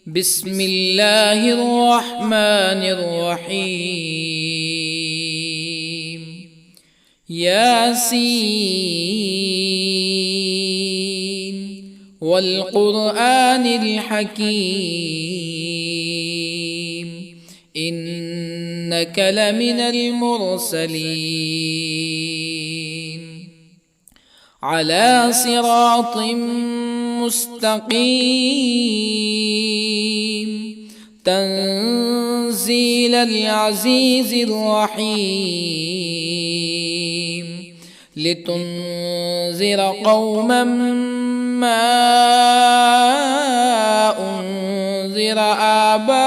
بسم الله الرحمن الرحيم. ياسين والقرآن الحكيم إنك لمن المرسلين على صراط مستقيم تنزيل العزيز الرحيم لتنذر قوما ما أنذر آباؤهم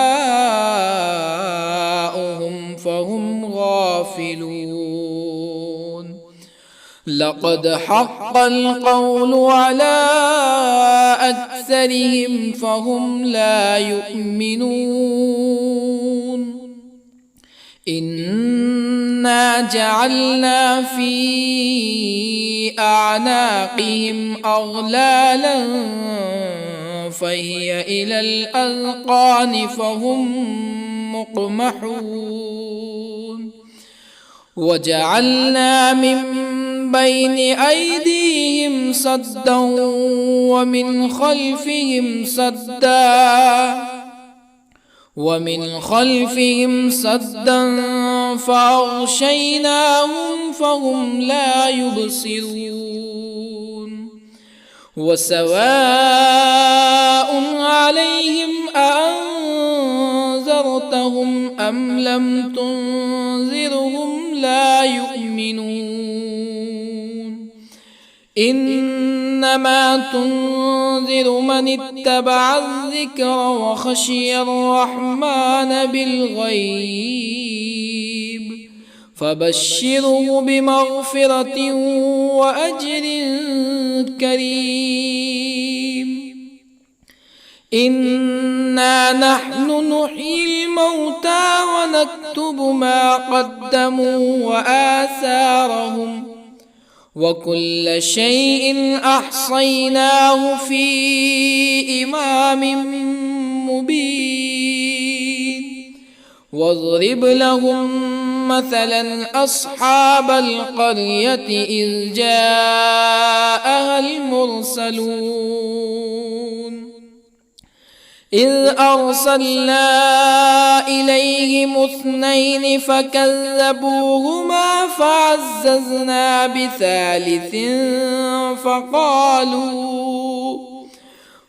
فهم غافلون. لقد حق القول على أكثرهم فهم لا يؤمنون. إنا جعلنا في أعناقهم أغلالا فهي إلى الأذقان فهم مقمحون. وجعلنا من بين أيديهم سدا ومن خلفهم سدا فأغشيناهم فهم لا يبصرون. وسواء عليهم أأنذرتهم أم لم تنذرهم لا يؤمنون. إنما تنذر من اتبع الذكر وخشي الرحمن بالغيب فبشره بمغفرة وأجر كريم. إنا نحن نحيي الموتى ونكتب ما قدموا وآثارهم وكل شيء أحصيناه في إمام مبين. واضرب لهم مثلا أصحاب القرية إذ جاءها المرسلون إذ أرسلنا إليهم اثنين فكذبوهما فعززنا بثالث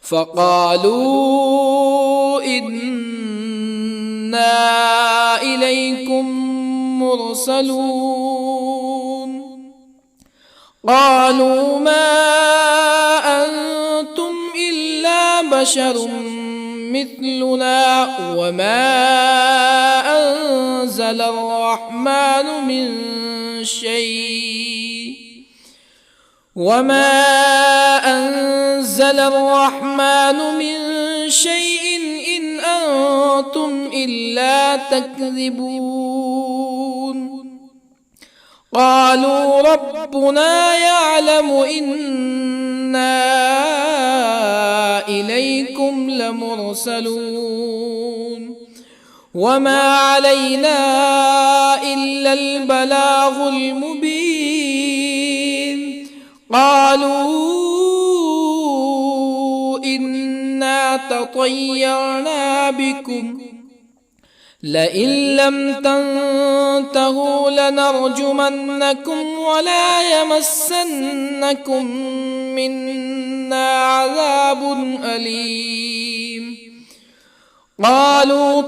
فقالوا إنا إليكم مرسلون. قالوا ما أنتم إلا بشر مثلنا وما أنزل الرحمن من شيء إن أنتم إلا تكذبون. قالوا ربنا يعلم إنا إليكم لمرسلون وما علينا إلا البلاغ المبين. قالوا إنا تطيرنا بكم لئن لم تنتهوا لنرجمنكم ولا يمسنكم منا عذاب أليم. قالوا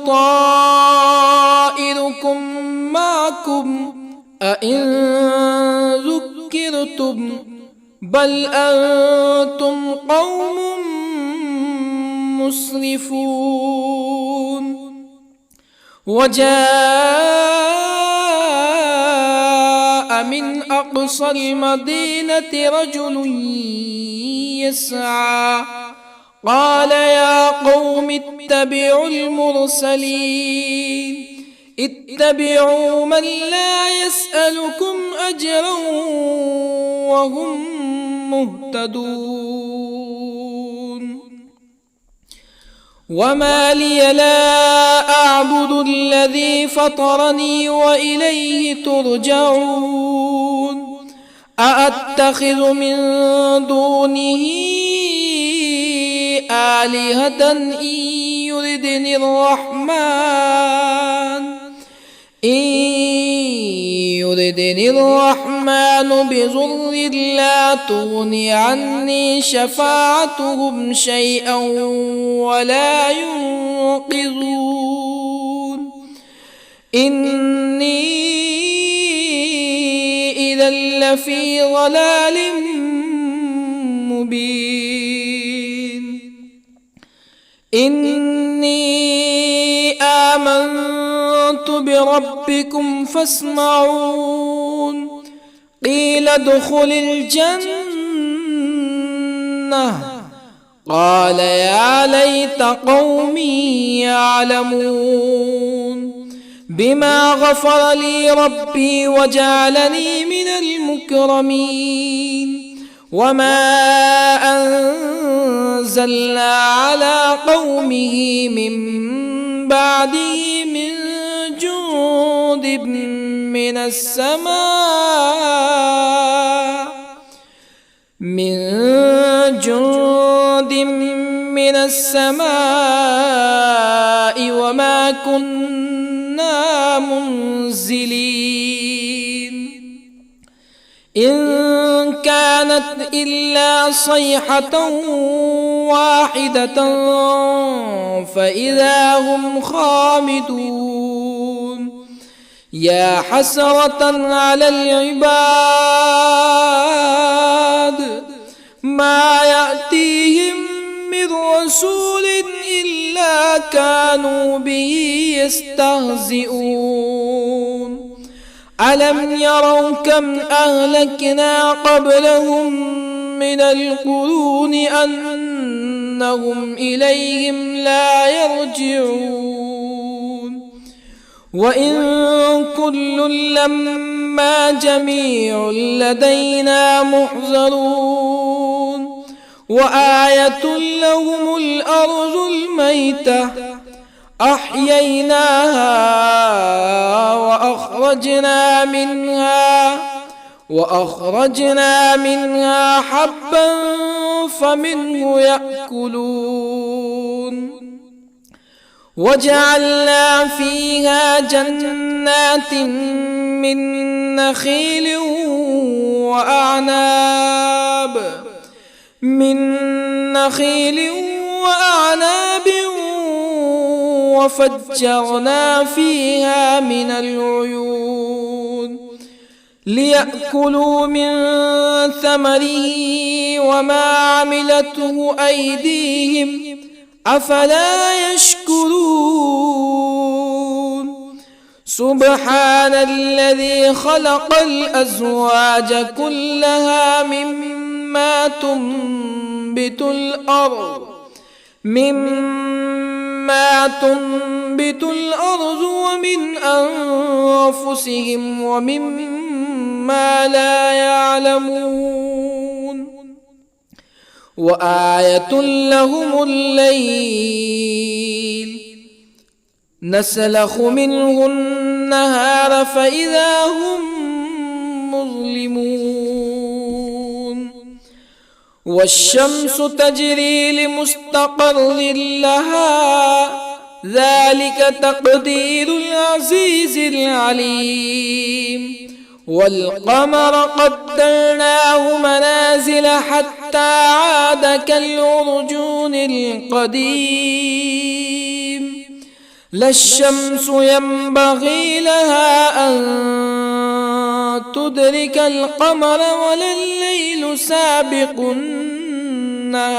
طائركم معكم أئن ذكرتم بل أنتم قوم مسرفون. وجاء من أقصى المدينة رجل يسعى قال يا قوم اتبعوا المرسلين اتبعوا من لا يسألكم أجرا وهم مهتدون. وما لي لا أعبد الذي فطرني وإليه ترجعون أأتخذ من دونه آلهة يردني الرحمن بضر لا تغني عني شفاعتهم شيئا ولا ينقذون إني إذا لفي ضلال مبين إني آمنت بربكم فاسمعون قيل ادخل الجنة قال يا ليت قومي يعلمون بما غفر لي ربي وجعلني من المكرمين وما أنزلنا على قومه من بعده من جند من السماء وما كنا منزلين إن كانت إلا صيحة واحدة فإذا هم خامدون يا حسرة على العباد ما يأتيهم من رسول إلا كانوا به يستهزئون ألم يروا كم أهلكنا قبلهم من القرون أنهم إليهم لا يرجعون وإن كل لما جميع لدينا محضرون وآية لهم الأرض الميتة أحييناها وأخرجنا منها حبا فمنه يأكلون وجعلنا فيها جنات من نخيل وأعناب وفجرنا فيها من العيون ليأكلوا من ثمره وما عملته أيديهم أفلا يشكرون سبحان الذي خلق الأزواج كلها مما تنبت الأرض ومن أنفسهم ومما لا يعلمون وآية لهم الليل نسلخ منه النهار فإذا هم مظلمون والشمس تجري لمستقر لها ذلك تقدير العزيز العليم والقمر قدرناه منازل حتى عاد كالعرجون القديم لا الشمس ينبغي لها أن تدرك القمر ولا الليل سابق النهار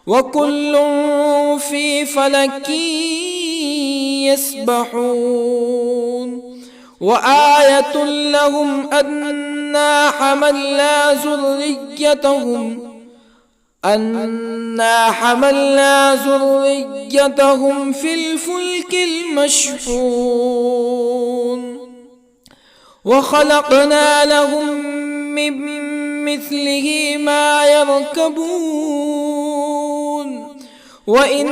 وكل في فلك يسبحون وآية لهم أنا حملنا ذريتهم في الفلك المشحون وخلقنا لهم من مثله ما يركبون وإن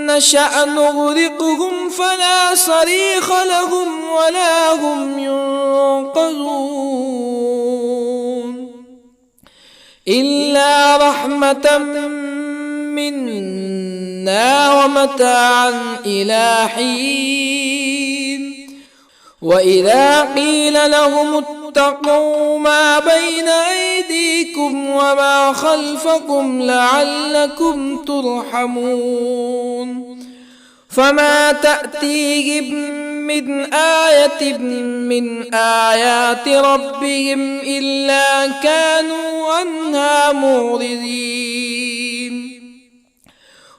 نشأ نغرقهم فلا صريخ لهم ولا هم ينقذون إلا رحمة منا ومتاعا إلى حين وإذا قيل لهم اتقوا ما بين أيديكم وما خلفكم لعلكم ترحمون فما تأتيهم من آية من آيات ربهم إلا كانوا عنها معرضين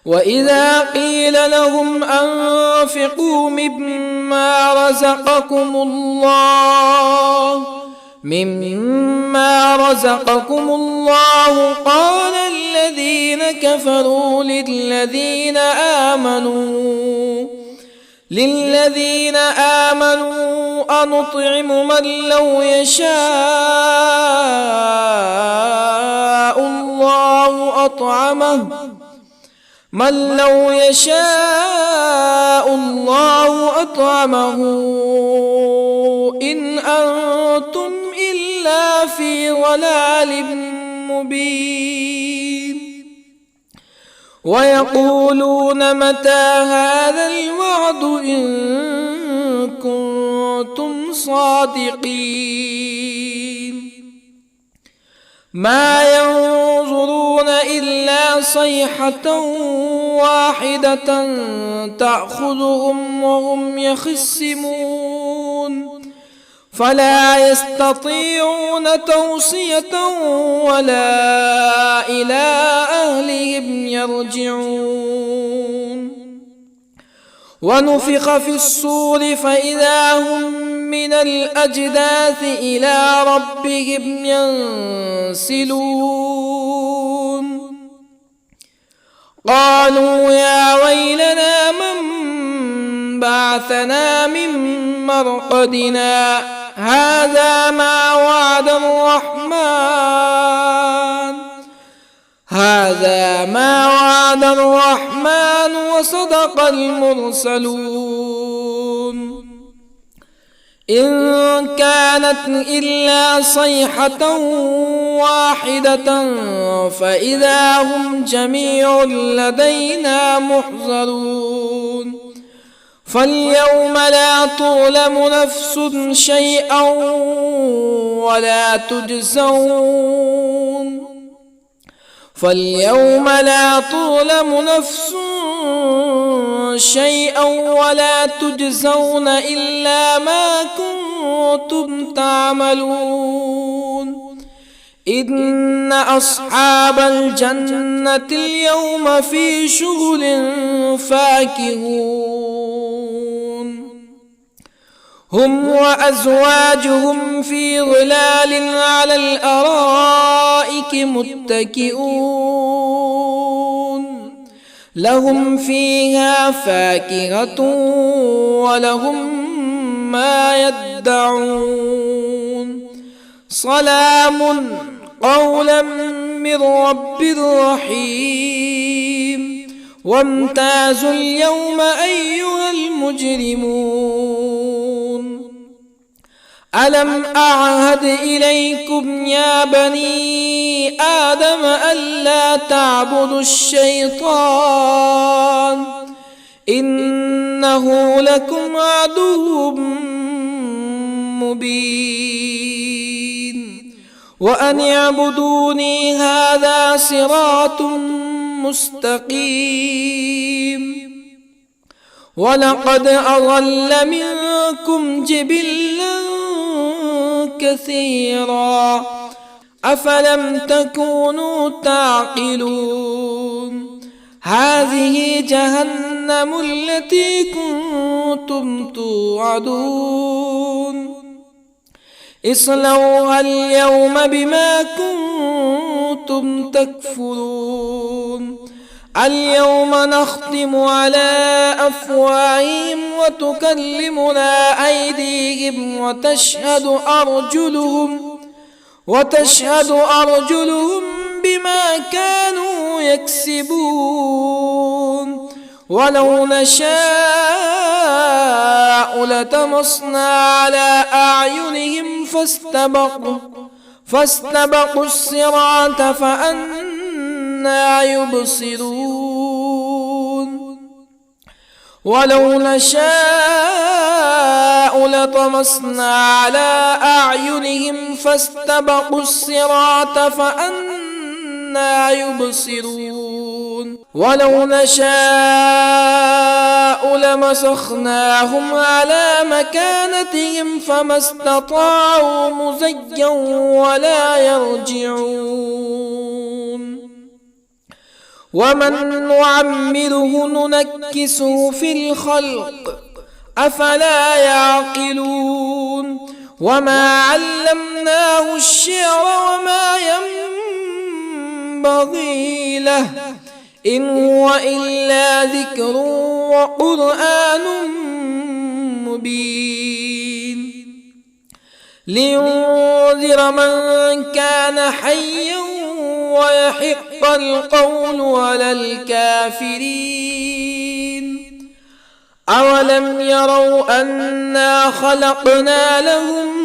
وإذا قيل لهم أنفقوا مما رزقكم الله قال الذين كفروا للذين آمنوا أنطعم من لو يشاء الله أطعمه إن أنتم إلا في ضلال مبين ويقولون متى هذا الوعد إن كنتم صادقين ما ينظرون إلا صيحة واحدة تأخذهم وهم يخصمون فلا يستطيعون توصية ولا إلى أهلهم يرجعون ونفخ في الصور فإذا هم من الأجداث إلى ربهم ينسلون قالوا يا ويلنا من بعثنا من مرقدنا هذا ما وعد الرحمن وصدق المرسلون إن كانت إلا صيحة واحدة فإذا هم جميع لدينا محضرون فاليوم لا تظلم نفس شيئا ولا تجزون إلا ما كنتم تعملون إن أصحاب الجنة اليوم في شغل فاكهون هم وأزواجهم في ظلال على الأرائك متكئون لهم فيها فاكهة ولهم ما يدعون سلام قولا من رب رحيم وامتازوا اليوم أيها المجرمون ألم أعهد إليكم يا بني آدم ألا تعبدوا الشيطان إنه لكم عدو مبين وأن اعبدوني هذا صراط مستقيم ولقد أضل منكم جبلا كثيرا أفلم تكونوا تعقلون هذه جهنم التي كنتم توعدون اصلوها اليوم بما كنتم تكفرون اليوم نختم على أفواههم وتكلمنا أيديهم وتشهد أرجلهم بما كانوا يكسبون ولو نشاء لطمسنا على أعينهم فاستبقوا الصراط فأنى يبصرون ولو نشاء لطمسنا على أعينهم فاستبقوا الصراط فأنى يبصرون ولو نشاء لمسخناهم على مكانتهم فما استطاعوا مزيا ولا يرجعون ومن نعمره ننكسه في الخلق أفلا يعقلون وما علمناه الشعر وما ينبغي له إن هو إلا ذكر وقرآن مبين لينذر من كان حيا ويحق القول على الكافرين أولم يروا أنا خلقنا لهم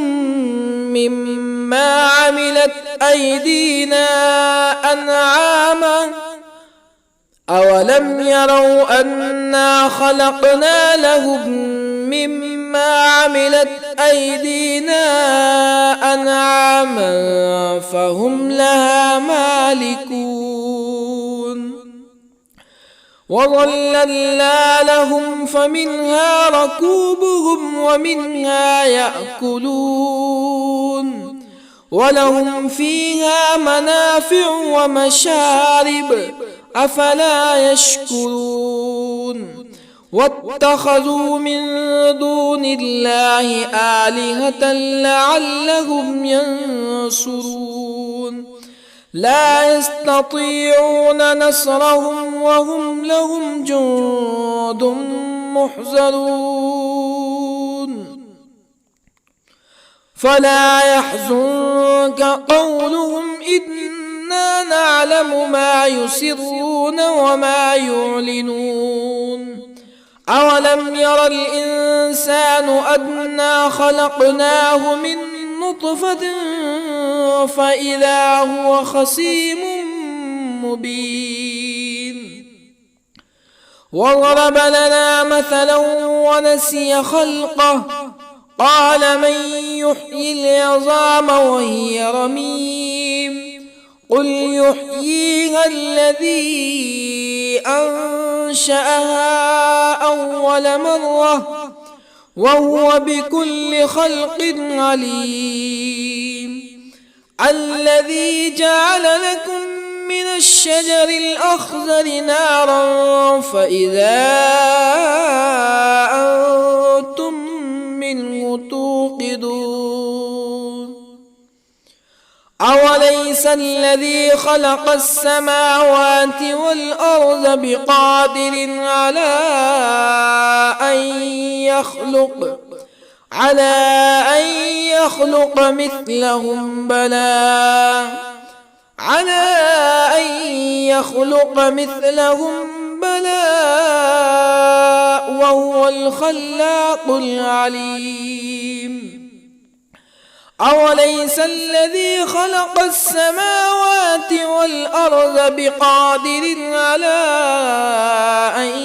مما عملت أيدينا أنعاما أولم يروا أنا خلقنا لهم مما عملت أيدينا أنعاما فهم لها مالكون وظللنا لهم فمنها ركوبهم ومنها يأكلون ولهم فيها منافع ومشارب أفلا يشكرون واتخذوا من دون الله آلهة لعلهم ينصرون لا يستطيعون نصرهم وهم لهم جند محضرون فلا يحزنك قولهم إنا نعلم ما يسرون وما يعلنون أولم ير الإنسان أنا خلقناه من نطفة فإذا هو خصيم مبين وضرب لنا مثلا ونسي خلقه قال من يحيي العظام وهي رميم قل يحييها الذي أنشأها أول مرة وهو بكل خلق عليم الذي جعل لكم من الشجر الأخضر نارا فإذا أنتم منه توقدون أوليس الذي خلق السماوات والأرض بقادر على أن يخلق مثلهم بلى وهو الخلاق العليم أوليس الذي خلق السماوات والأرض بقادر على أن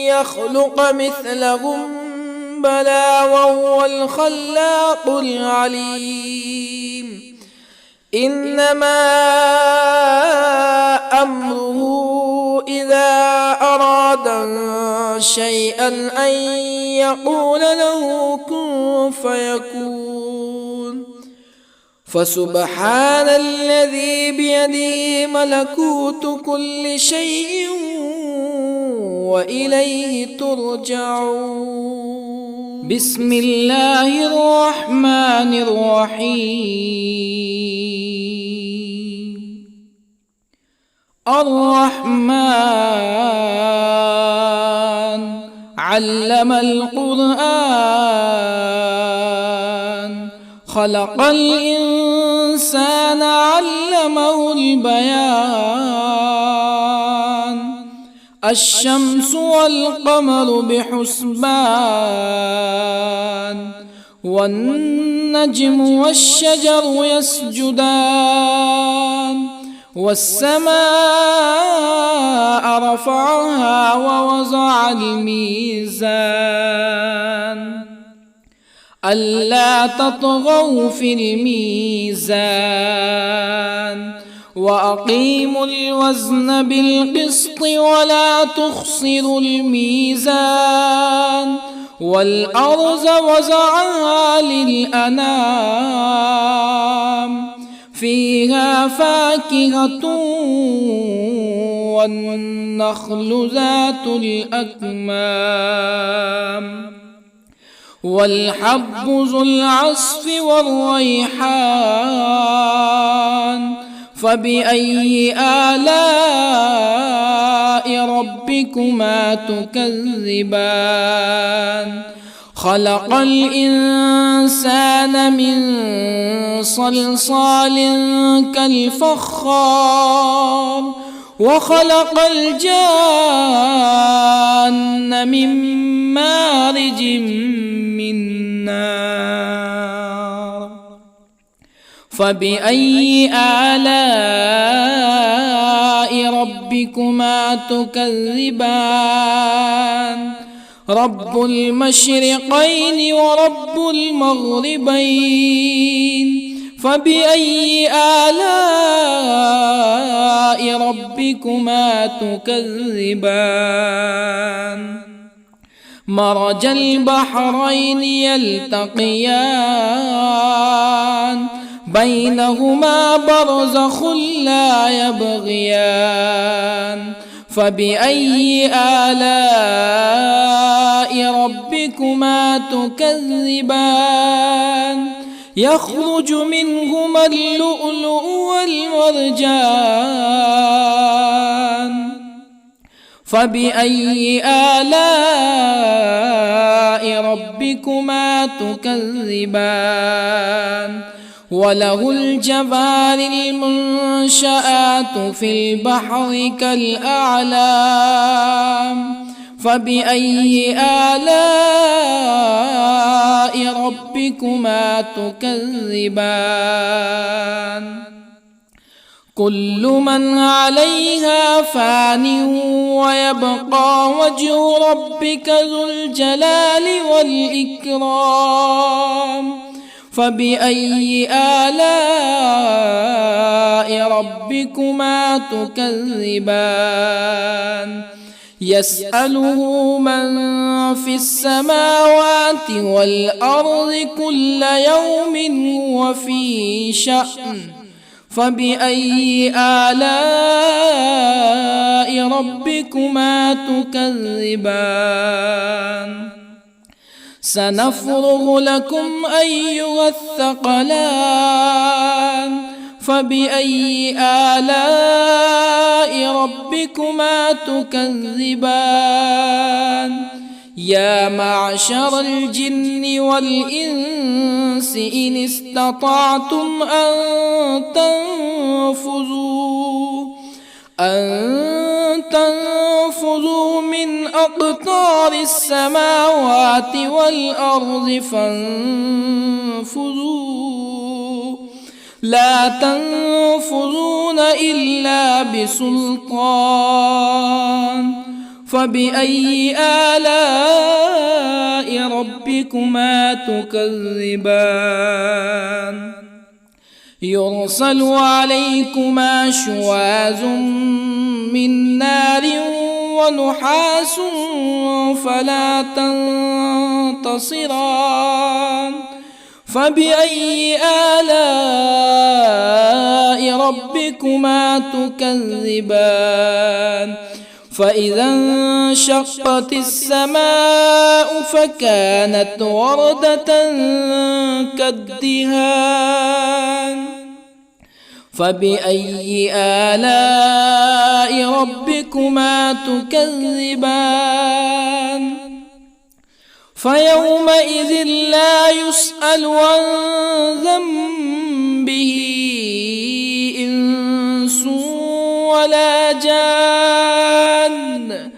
يخلق مثلهم بلى وهو الخلاق العليم إنما أمره إذا أراد شيئا أن يقول له كن فيكون فسبحان الذي بيده ملكوت كل شيء وإليه ترجعون بسم الله الرحمن الرحيم الرحمن علم القرآن خلق الإنسان الإنسان علمه البيان الشمس والقمر بحسبان والنجم والشجر يسجدان والسماء رفعها ووضع الميزان ألا تطغوا في الميزان وأقيموا الوزن بالقسط ولا تخسروا الميزان والأرض وضعها للأنام فيها فاكهة والنخل ذات الأكمام والحب ذو العصف والريحان فبأي آلاء ربكما تكذبان خلق الإنسان من صلصال كالفخار وخلق الجان من مارج من نار فبأي آلاء ربكما تكذبان رب المشرقين ورب المغربين فبأي آلاء ربكما تكذبان مرج البحرين يلتقيان بينهما برزخ لا يبغيان فبأي آلاء ربكما تكذبان يخرج منهما اللؤلؤ والمرجان فبأي آلاء ربكما تكذبان وله الجوار المنشآت في البحر كالأعلام فبأي آلاء ربكما تكذبان كل من عليها فان ويبقى وجه ربك ذو الجلال والإكرام فبأي آلاء ربكما تكذبان يسأله من في السماوات والأرض كل يوم هو في شأن فبأي آلاء ربكما تكذبان سنفرغ لكم أيها الثقلان فبأي آلاء ربكما تكذبان يا معشر الجن والإنس إن استطعتم أن تنفذوا من أقطار السماوات والأرض فانفذوا لا تنفذون إلا بسلطان فبأي آلاء ربكما تكذبان يرسل عليكما شواظ من نار ونحاس فلا تنتصران فبأي آلاء ربكما تكذبان فإذا انشقت السماء فكانت وردة كالدهان فبأي آلاء ربكما تكذبان فيومئذ لا يسأل عن ذنبه ولا جان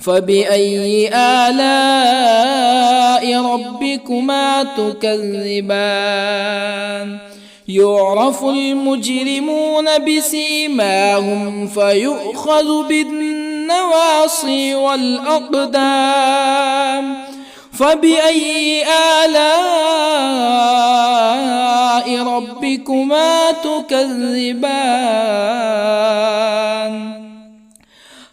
فبأي آلاء ربكما تكذبان يعرف المجرمون بسيماهم فيؤخذ بالنواصي والأقدام فبأي آلاء ربكما تكذبان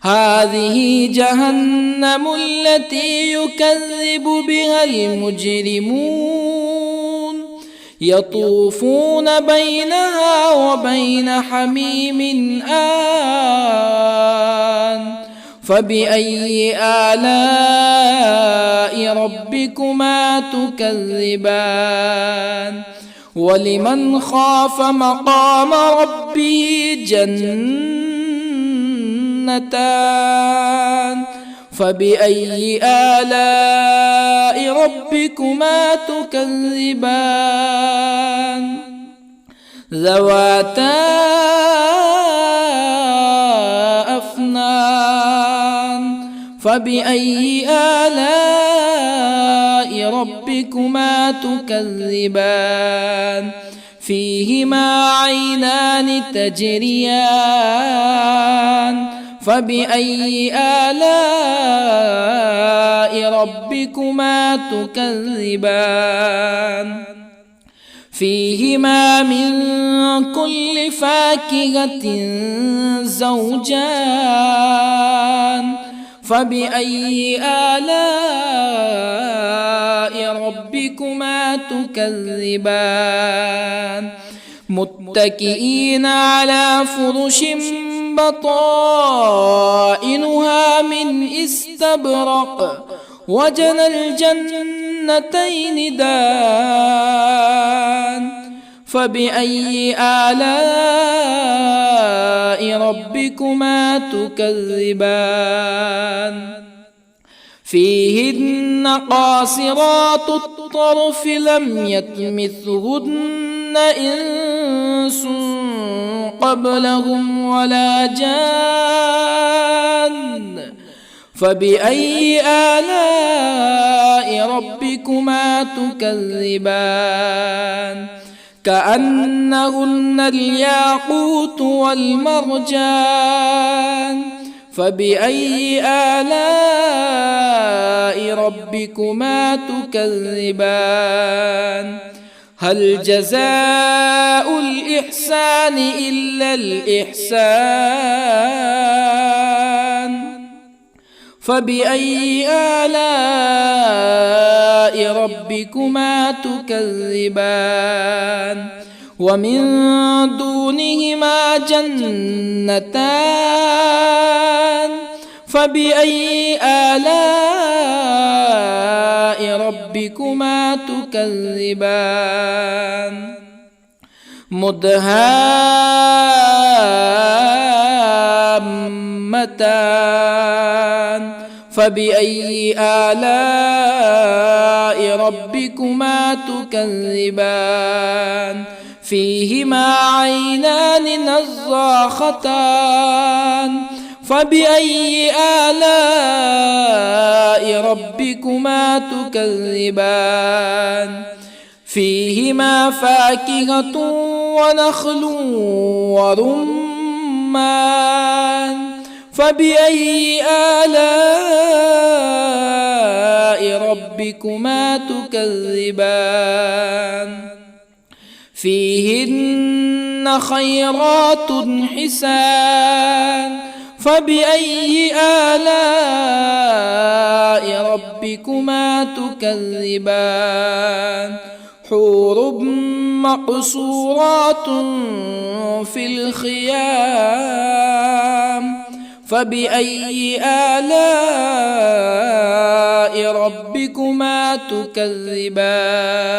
هذه جهنم التي يكذب بها المجرمون يطوفون بينها وبين حميم آن فبأي آلاء ربكما تكذبان ولمن خاف مقام ربه جنتان فبأي آلاء ربكما تكذبان ذواتا أفنان فبأي آلاء ربكما تكذبان فيهما عينان تجريان فبأي آلاء ربكما تكذبان فيهما من كل فاكهة زوجان فبأي آلاء ربكما تكذبان متكئين على فرش بطائنها من استبرق وجنى الجنتين دان فبأي آلاء ربكما تكذبان فيهن قاصرات الطرف لم يطمثهن إنس قبلهم ولا جان فبأي آلاء ربكما تكذبان كأنهن الياقوت والمرجان فبأي آلاء ربكما تكذبان هل جزاء الإحسان إلا الإحسان فبأي آلاء ربكما تكذبان ومن دونهما جنتان فبأي آلاء ربكما تكذبان مدهامتان فبأي آلاء ربكما تكذبان فيهما عينان نضاختان فبأي آلاء ربكما تكذبان فيهما فاكهة ونخل ورمان فبأي آلاء ربكما تكذبان فيهن خيرات حسان فبأي آلاء ربكما تكذبان حور مقصورات في الخيام فبأي آلاء ربكما تكذبان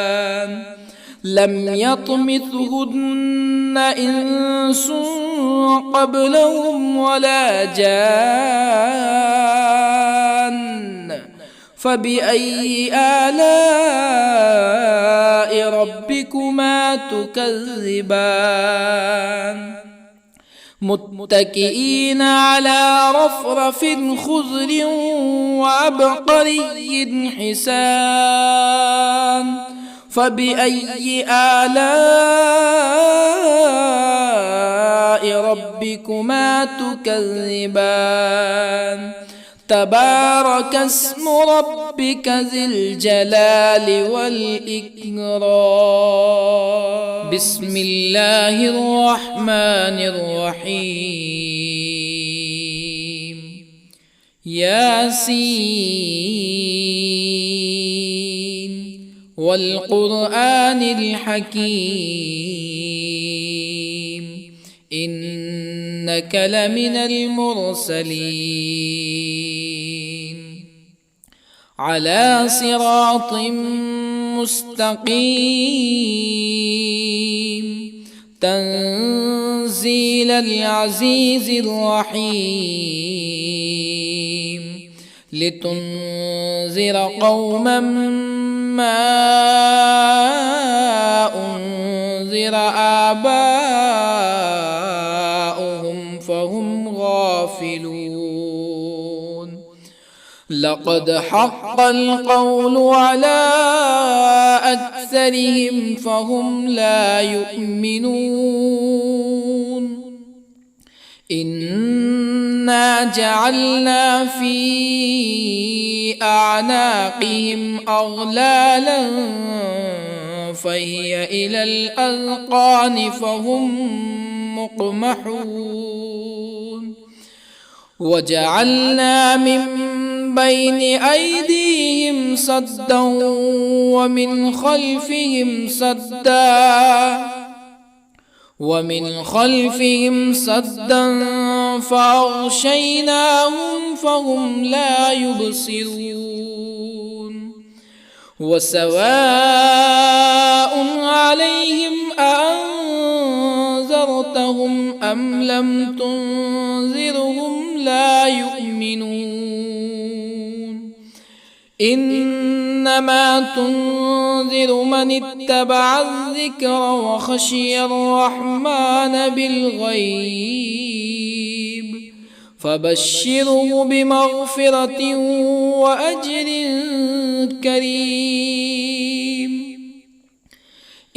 لم يطمثهن إنس قبلهم ولا جان فبأي آلاء ربكما تكذبان متكئين على رفرف خضر وعبقري حسان فبأي آلاء ربكما تكذبان تبارك اسم ربك ذي الجلال والإكرام بسم الله الرحمن الرحيم ياسين والقرآن الحكيم إنك لمن المرسلين على صراط مستقيم تنزيل العزيز الرحيم لتنذر قوما ما أنذر آباؤهم فهم غافلون لقد حق القول على أكثرهم فهم لا يؤمنون إنا جعلنا في أعناقهم أغلالا فهي إلى الأذقان فهم مقمحون وجعلنا من بين أيديهم سدا ومن خلفهم سدا فأغشيناهم فهم لا يبصرون وسواء عليهم أأنذرتهم أم لم تنذرهم لا يؤمنون إنما تنذر من اتبع الذكر وخشي الرحمن بالغيب فبشره بمغفرة وأجر كريم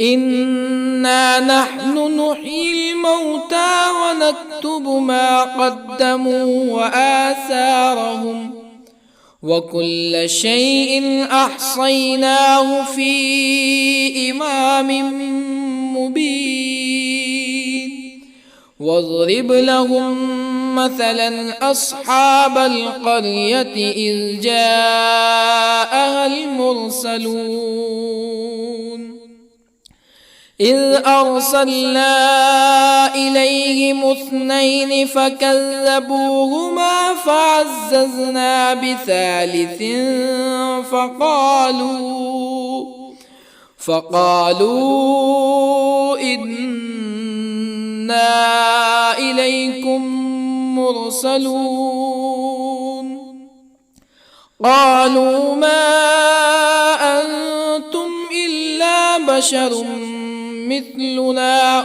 إنا نحن نحيي الموتى ونكتب ما قدموا وآثارهم وكل شيء أحصيناه في إمام مبين واضرب لهم مثلا أصحاب القرية إذ جاءها المرسلون إذ أرسلنا إليهم اثنين فكذبوهما فعززنا بثالث فقالوا إنا إليكم مرسلون قالوا ما أنتم إلا بشر مثلنا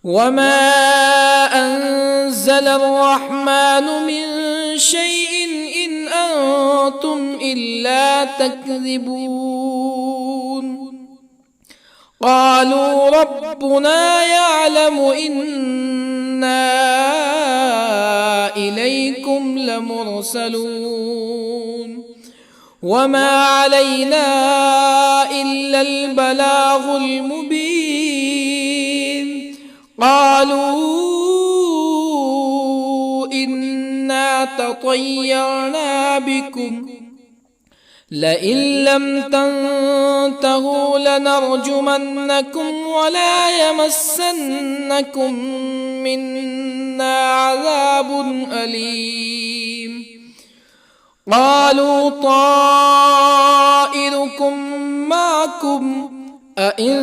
وما أنزل الرحمن من شيء إن أنتم إلا تكذبون قالوا ربنا يعلم إنا إليكم لمرسلون وما علينا إلا البلاغ المبين قالوا إنا تطيرنا بكم لئن لم تنتهوا لنرجمنكم ولا يمسنكم منا عذاب أليم قالوا طائركم معكم أئن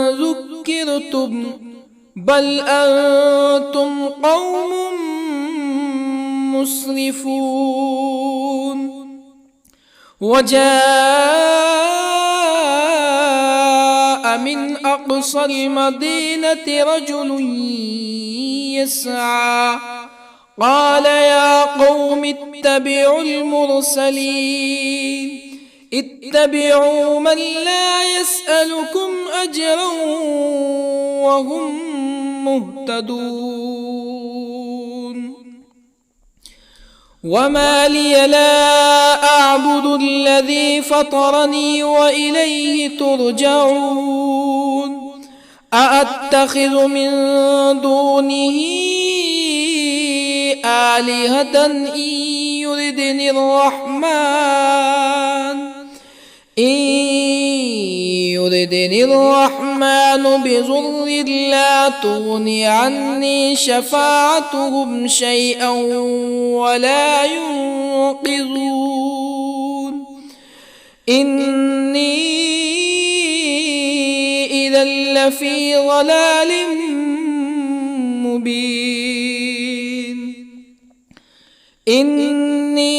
ذكرتم بل أنتم قوم مسرفون وجاء من أقصى المدينة رجل يسعى قال يا قوم اتبعوا المرسلين اتبعوا من لا يسألكم أجرا وهم مهتدون وما لي لا أعبد الذي فطرني وإليه ترجعون أأتخذ من دونه آلهة إن يردني الرحمن بضر لا تغن عني شفاعتهم شيئا ولا ينقذون إني إذا لفي ضلال مبين إني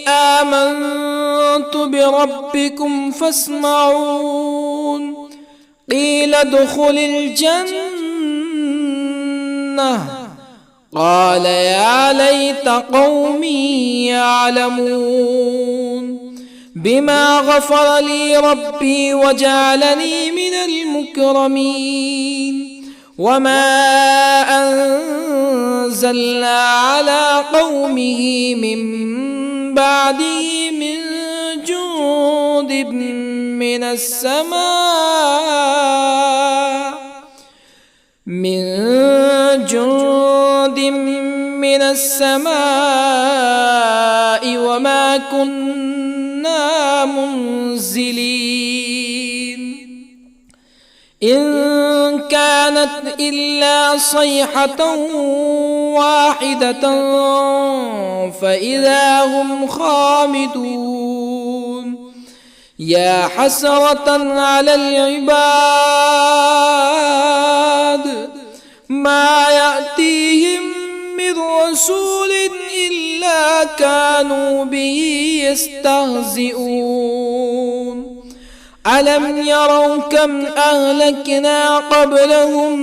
آمنت بربكم فاسمعون قيل ادخل الجنة قال يا ليت قومي يعلمون بما غفر لي ربي وجعلني من المكرمين وما أنزلنا على قومه من بعده من جند من السماء وما كنا منزلين إن كانت إلا صيحة واحدة فإذا هم خامدون يا حسرة على العباد ما يأتيهم من رسول إلا كانوا به يستهزئون ألم يروا كم أهلكنا قبلهم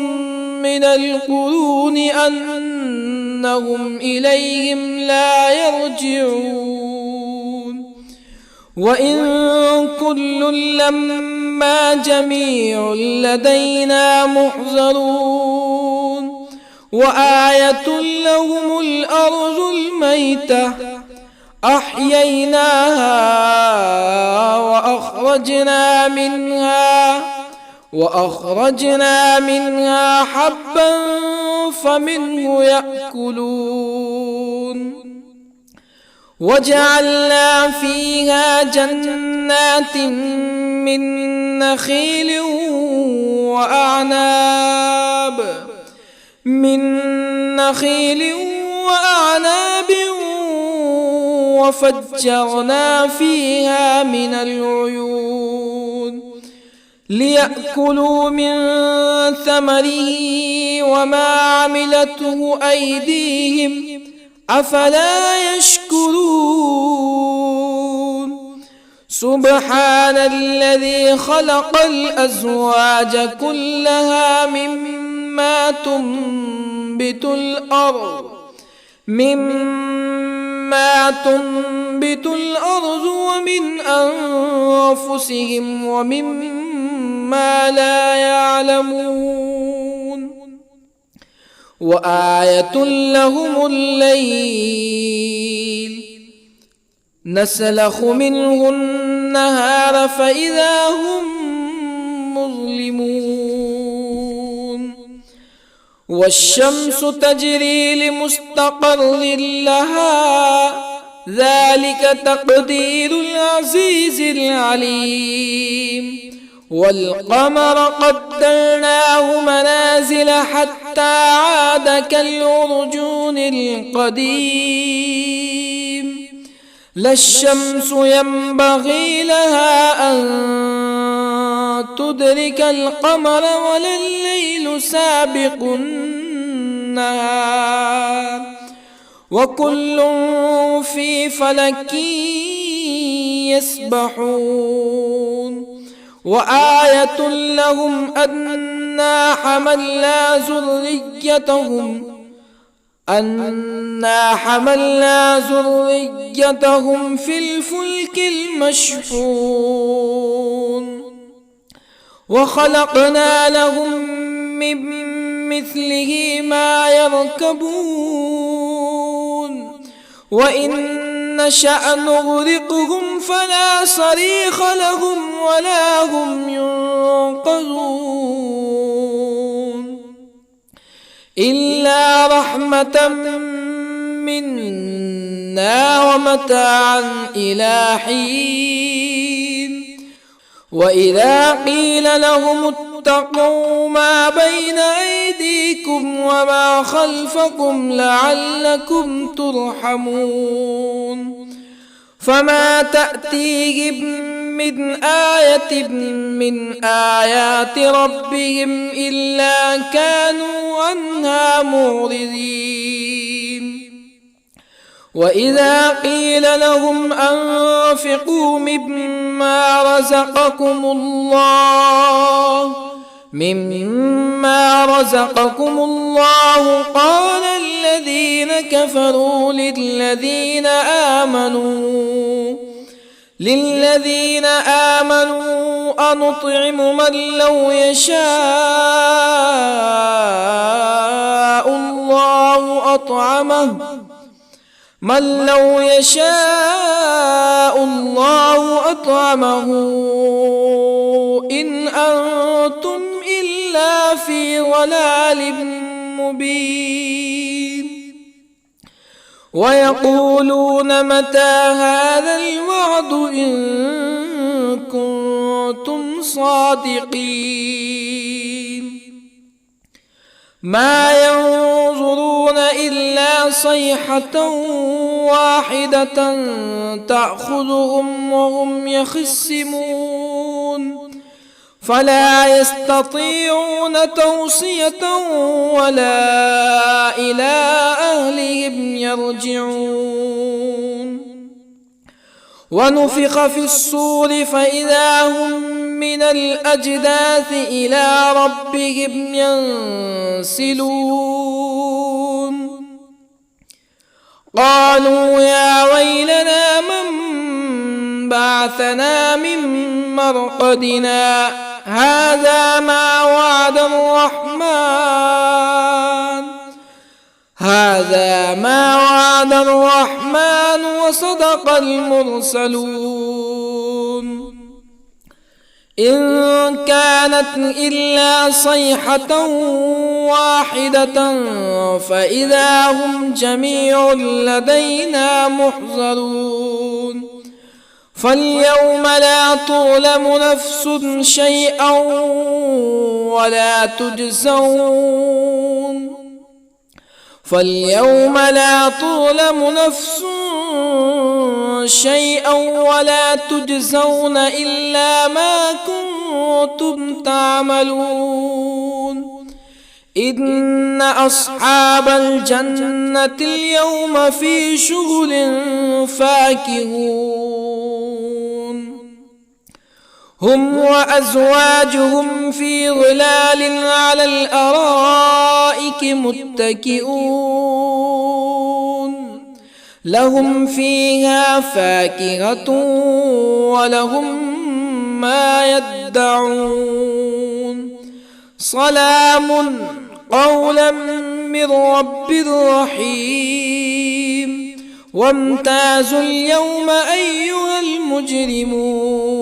من القرون أنهم إليهم لا يرجعون وإن كل لما جميع لدينا محضرون وآية لهم الأرض الميتة أحييناها وأخرجنا منها حبا فمنه يأكلون وجعلنا فيها جنات من نخيل وأعناب وفجرنا فيها من العيون ليأكلوا من ثمره وما عملته أيديهم أفلا يشكرون سبحان الذي خلق الأزواج كلها مما تنبت الأرض ومن أنفسهم ومما لا يعلمون وآية لهم الليل نسلخ منه النهار فإذا هم مظلمون والشمس تجري لمستقر لها ذلك تقدير العزيز العليم والقمر قدرناه منازل حتى عاد كالعرجون القديم لا الشمس ينبغي لها أن تدرك القمر ولا الليل سابق النهار وكل في فلك يسبحون وآية لهم أنا حملنا ذريتهم في الفلك المشحون وخلقنا لهم من مثله ما يركبون وإن نشأ نغرقهم فلا صريخ لهم ولا هم ينقذون إلا رحمة منا ومتاعا إلى حين وإذا قيل لهم اتقوا ما بين أيديكم وما خلفكم لعلكم ترحمون فما تأتيهم من آية من آيات ربهم إلا كانوا عنها معرضين وإذا قيل لهم أنفقوا مما رزقكم الله قال الذين كفروا للذين آمنوا أنطعم من لو يشاء الله أطعمه إن أنتم إلا في ضلال مبين ويقولون متى هذا الوعد إن كنتم صادقين ما ينظرون إلا صيحة واحدة تأخذهم وهم يخصمون فلا يستطيعون توصية ولا إلى أهلهم يرجعون ونفخ في الصور فإذا هم من الأجداث إلى ربهم ينسلون قالوا يا ويلنا من بعثنا من مرقدنا هذا ما وعد الرحمن وصدق المرسلون إن كانت إلا صيحة واحدة فإذا هم جميع لدينا محضرون فاليوم لا تظلم نفس شيئا ولا تجزون إلا ما كنتم تعملون إن أصحاب الجنة اليوم في شغل فاكهون هم وأزواجهم في ظلال على الأرائك متكئون لهم فيها فاكهة ولهم ما يدعون سلام قولا من رب رحيم وامتازوا اليوم أيها المجرمون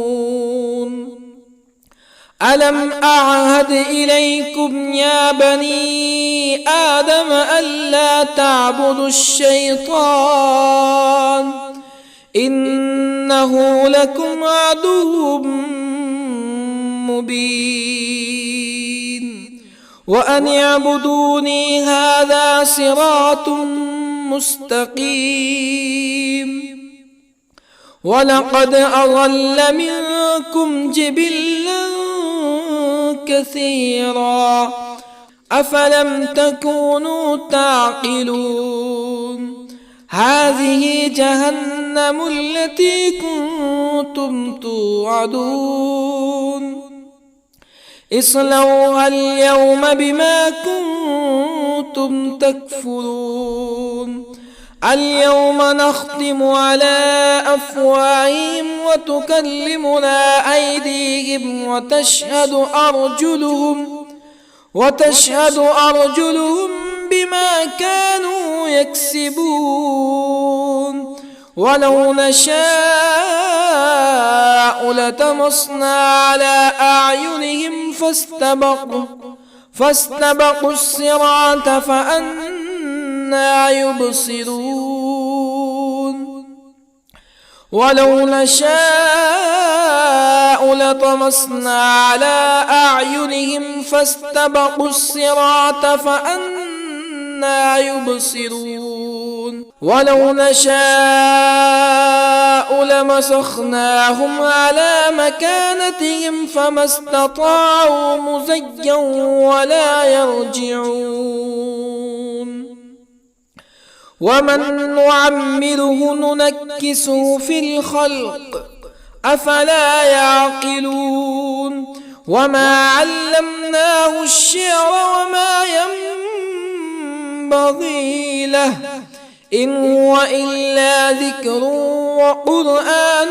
ألم أعهد إليكم يا بني آدم ألا تعبدوا الشيطان إنه لكم عدو مبين وأن اعبدوني هذا صراط مستقيم ولقد أضل منكم جبلا كثيرا أفلم تكونوا تعقلون هذه جهنم التي كنتم كنتم توعدون اصلوها اليوم بما كنتم تكفرون اليوم نختم على أفواههم وتكلمنا أيديهم وتشهد أرجلهم بما كانوا يكسبون ولو نشاء لطمسنا على أعينهم فاستبقوا الصراط فأنى يبصرون ولو نشاء لطمسنا على أعينهم فاستبقوا الصراط فأنى يبصرون ولو نشاء لمسخناهم على مكانتهم فما استطاعوا مزيا ولا يرجعون ومن نعمره ننكسه في الخلق أفلا يعقلون وما علمناه الشعر وما ينبغي له إن هو إلا ذكر وقرآن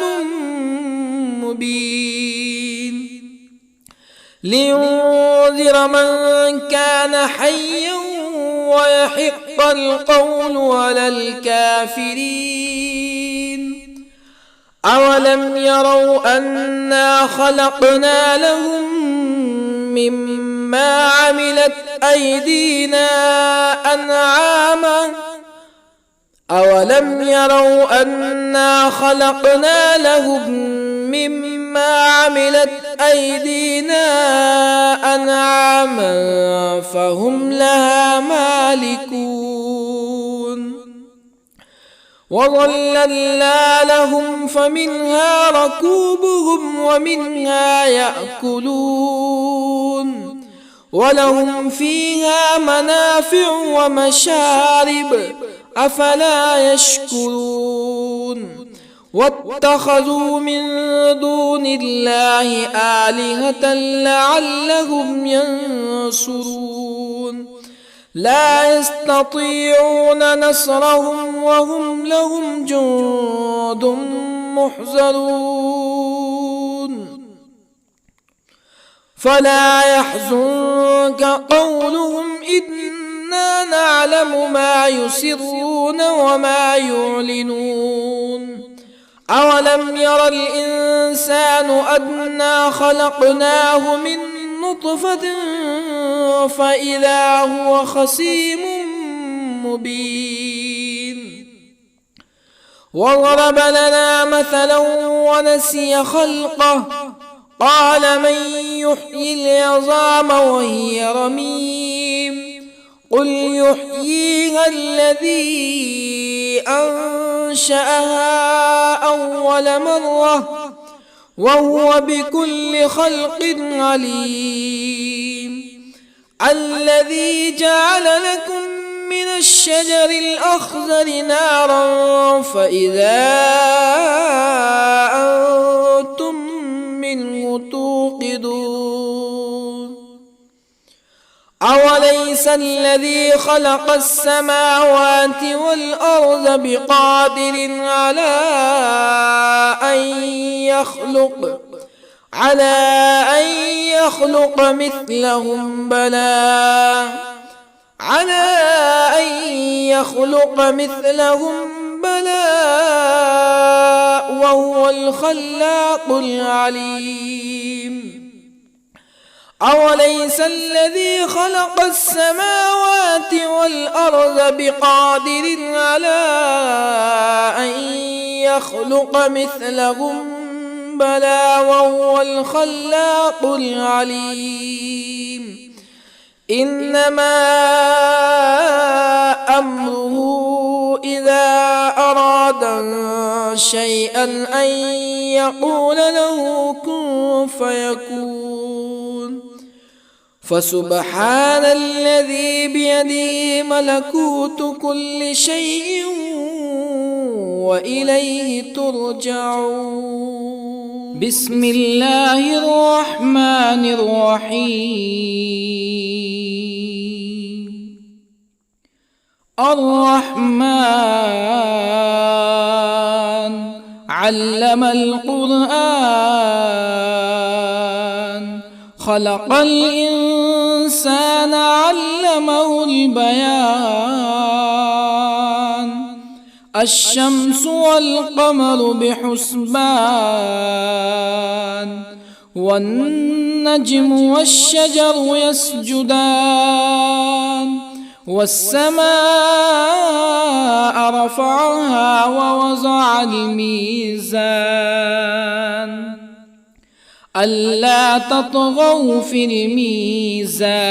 مبين لينذر من كان حيا ويحق القول على الكافرين أولم يروا أنا خلقنا لهم مما عملت أيدينا أنعاما أولم يروا أنا خلقنا لهم مما عملت أيدينا أنعاما فهم لها مالكون وظللنا لهم فمنها ركوبهم ومنها يأكلون ولهم فيها منافع ومشارب أفلا يشكرون واتخذوا من دون الله آلهة لعلهم ينصرون لا يستطيعون نصرهم وهم لهم جند محضرون فلا يحزنك قولهم إنا نعلم ما يسرون وما يعلنون أولم ير الإنسان أنا خلقناه من نطفة فإذا هو خصيم مبين وضرب لنا مثلا ونسي خلقه قال من يحيي العظام وهي رميم قل يحييها الذي أنشأها أول مرة وهو بكل خلق عليم الذي جعل لكم من الشجر الأخضر نارا فإذا أنتم منه توقدون أوليس الذي خلق السماوات والأرض بقادر على أن يخلق مثلهم بلى وهو الخلاق العليم أوليس الذي خلق السماوات والأرض بقادر على أن يخلق مثلهم بلى وهو الخلاق العليم إنما أمره إذا أراد شيئا أن يقول له كن فيكون فسبحان الذي بيده ملكوت كل شيء وإليه ترجعون. بسم الله الرحمن الرحيم. الرحمن علم القرآن، خلق الإنسان علمه البيان. الشمس والقمر بحسبان، والنجم والشجر يسجدان. والسماء رفعها ووضع الميزان، ألا تطغوا في الميزان.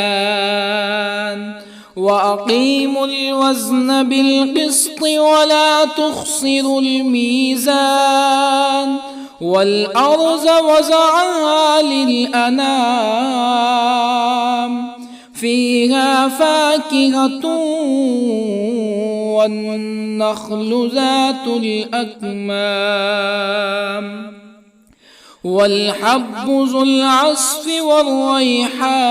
وأقيموا الوزن بالقسط ولا تخسروا الميزان. والأرض وضعها للأنام، فيها فاكهة والنخل ذات الأكمام، والحب ذو العصف والريحان.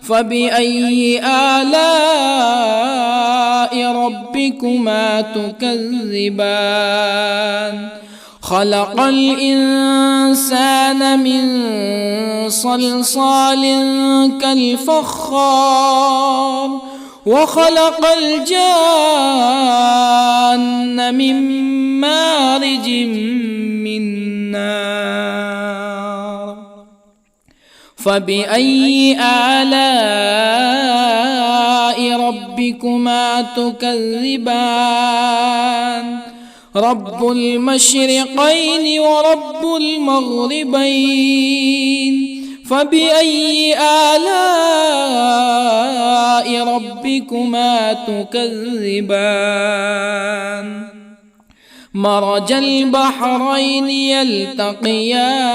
فبأي آلاء ربكما تكذبان؟ خلق الإنسان من صلصال كالفخار، وخلق الجان من مارج من نار. فبأي آلاء ربكما تكذبان؟ رب المشرقين ورب المغربين. فبأي آلاء ربكما تكذبان؟ مرج البحرين يلتقيان،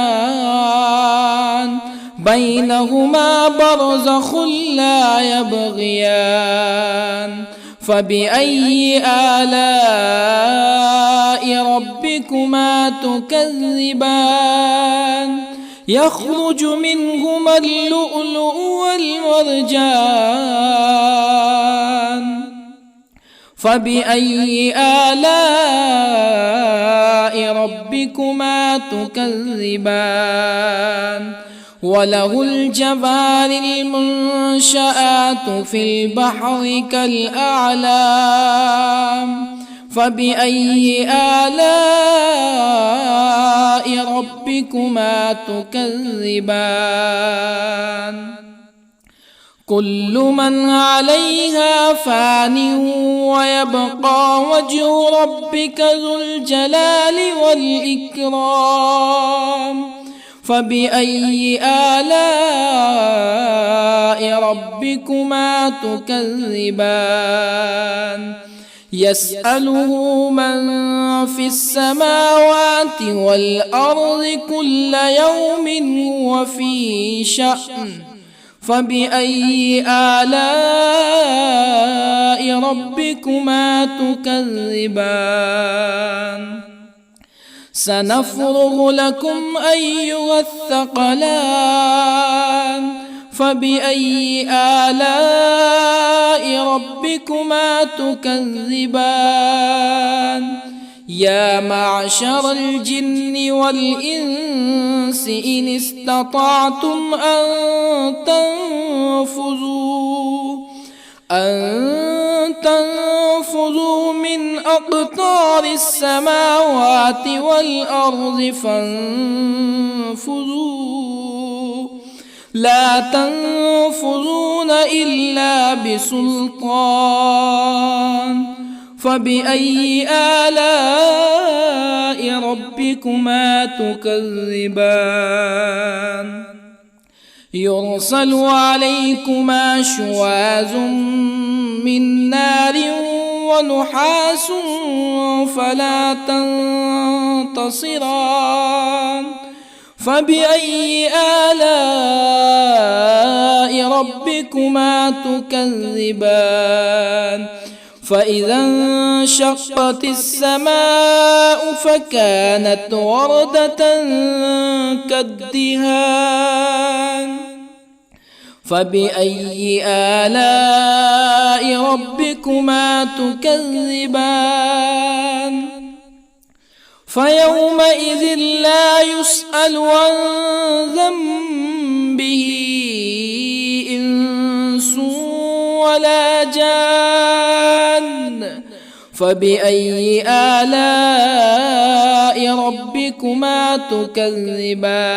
بينهما برزخ لا يبغيان. فبأي آلاء ربكما تكذبان؟ يخرج منهما اللؤلؤ والمرجان. فبأي آلاء ربكما تكذبان؟ وله الجوار المنشآت في البحر كالأعلام. فبأي آلاء ربكما تكذبان؟ كل من عليها فان، ويبقى وجه ربك ذو الجلال والإكرام. فبأي آلاء ربكما تكذبان؟ يسأله من في السماوات والأرض كل يوم هو في شأن. فبأي آلاء ربكما تكذبان؟ سنفرغ لكم أيها الثقلان. فبأي آلاء ربكما تكذبان؟ يا معشر الجن والإنس إن استطعتم أن تنفذوا من أقطار السماوات والأرض فانفذوا، لا تنفذون إلا بسلطان. فبأي آلاء ربكما تكذبان؟ يرسل عليكما شواظ من نار ونحاس فلا تنتصران. فبأي آلاء ربكما تكذبان؟ فإذا انشقت السماء فكانت وردة كالدهان فبأي آلاء ربكما تكذبان فيومئذ لا يسأل عن ذنبه إنس ولا جان فبأي آلاء ربكما تكذبان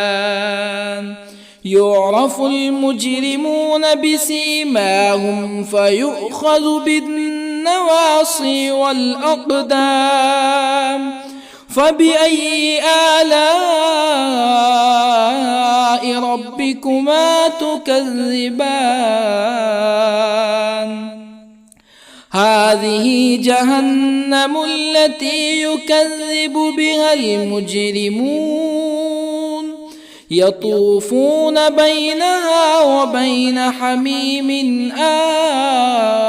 يعرف المجرمون بسيماهم فيؤخذ بالنواصي والأقدام فبأي آلاء ربكما تكذبان هذه جهنم التي يكذب بها المجرمون يطوفون بينها وبين حميم آن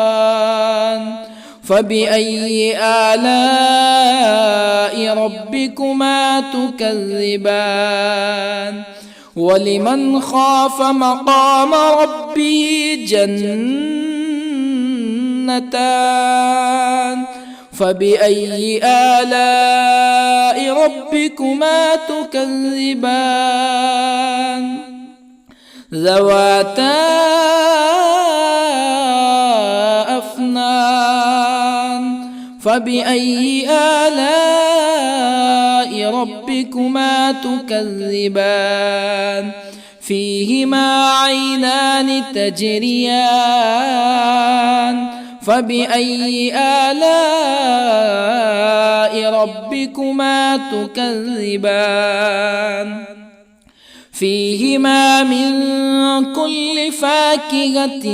فبأي آلاء ربكما تكذبان ولمن خاف مقام ربه جنتان فبأي آلاء ربكما تكذبان ذواتا أفنان فبأي آلاء ربكما تكذبان فيهما عينان تجريان فبأي آلاء ربكما تكذبان فيهما من كل فاكهة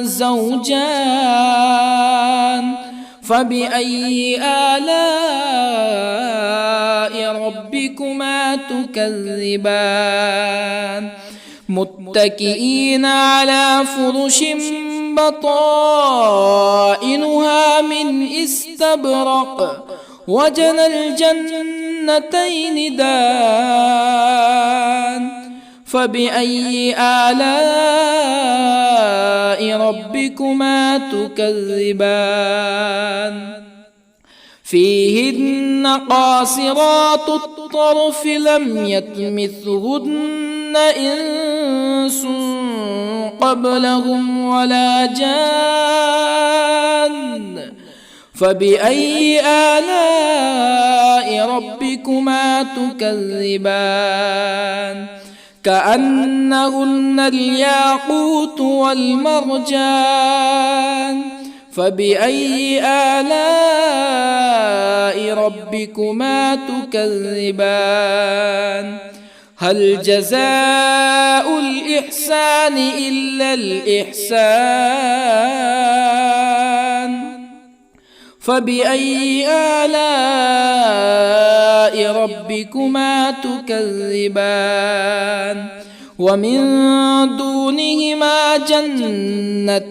زوجان فبأي آلاء ربكما تكذبان متكئين على فرش بطائنها من استبرق وجنى الجنتين دان فبأي آلاء ربكما تكذبان فيهن قاصرات الطرف لم يطمثهن إنس قبلهم ولا جان فبأي آلاء ربكما تكذبان كأنهن الياقوت والمرجان فبأي آلاء ربكما تكذبان هل جزاء الإحسان إلا الإحسان فبأي آلاء ربكما تكذبان ومن دونهما جنتان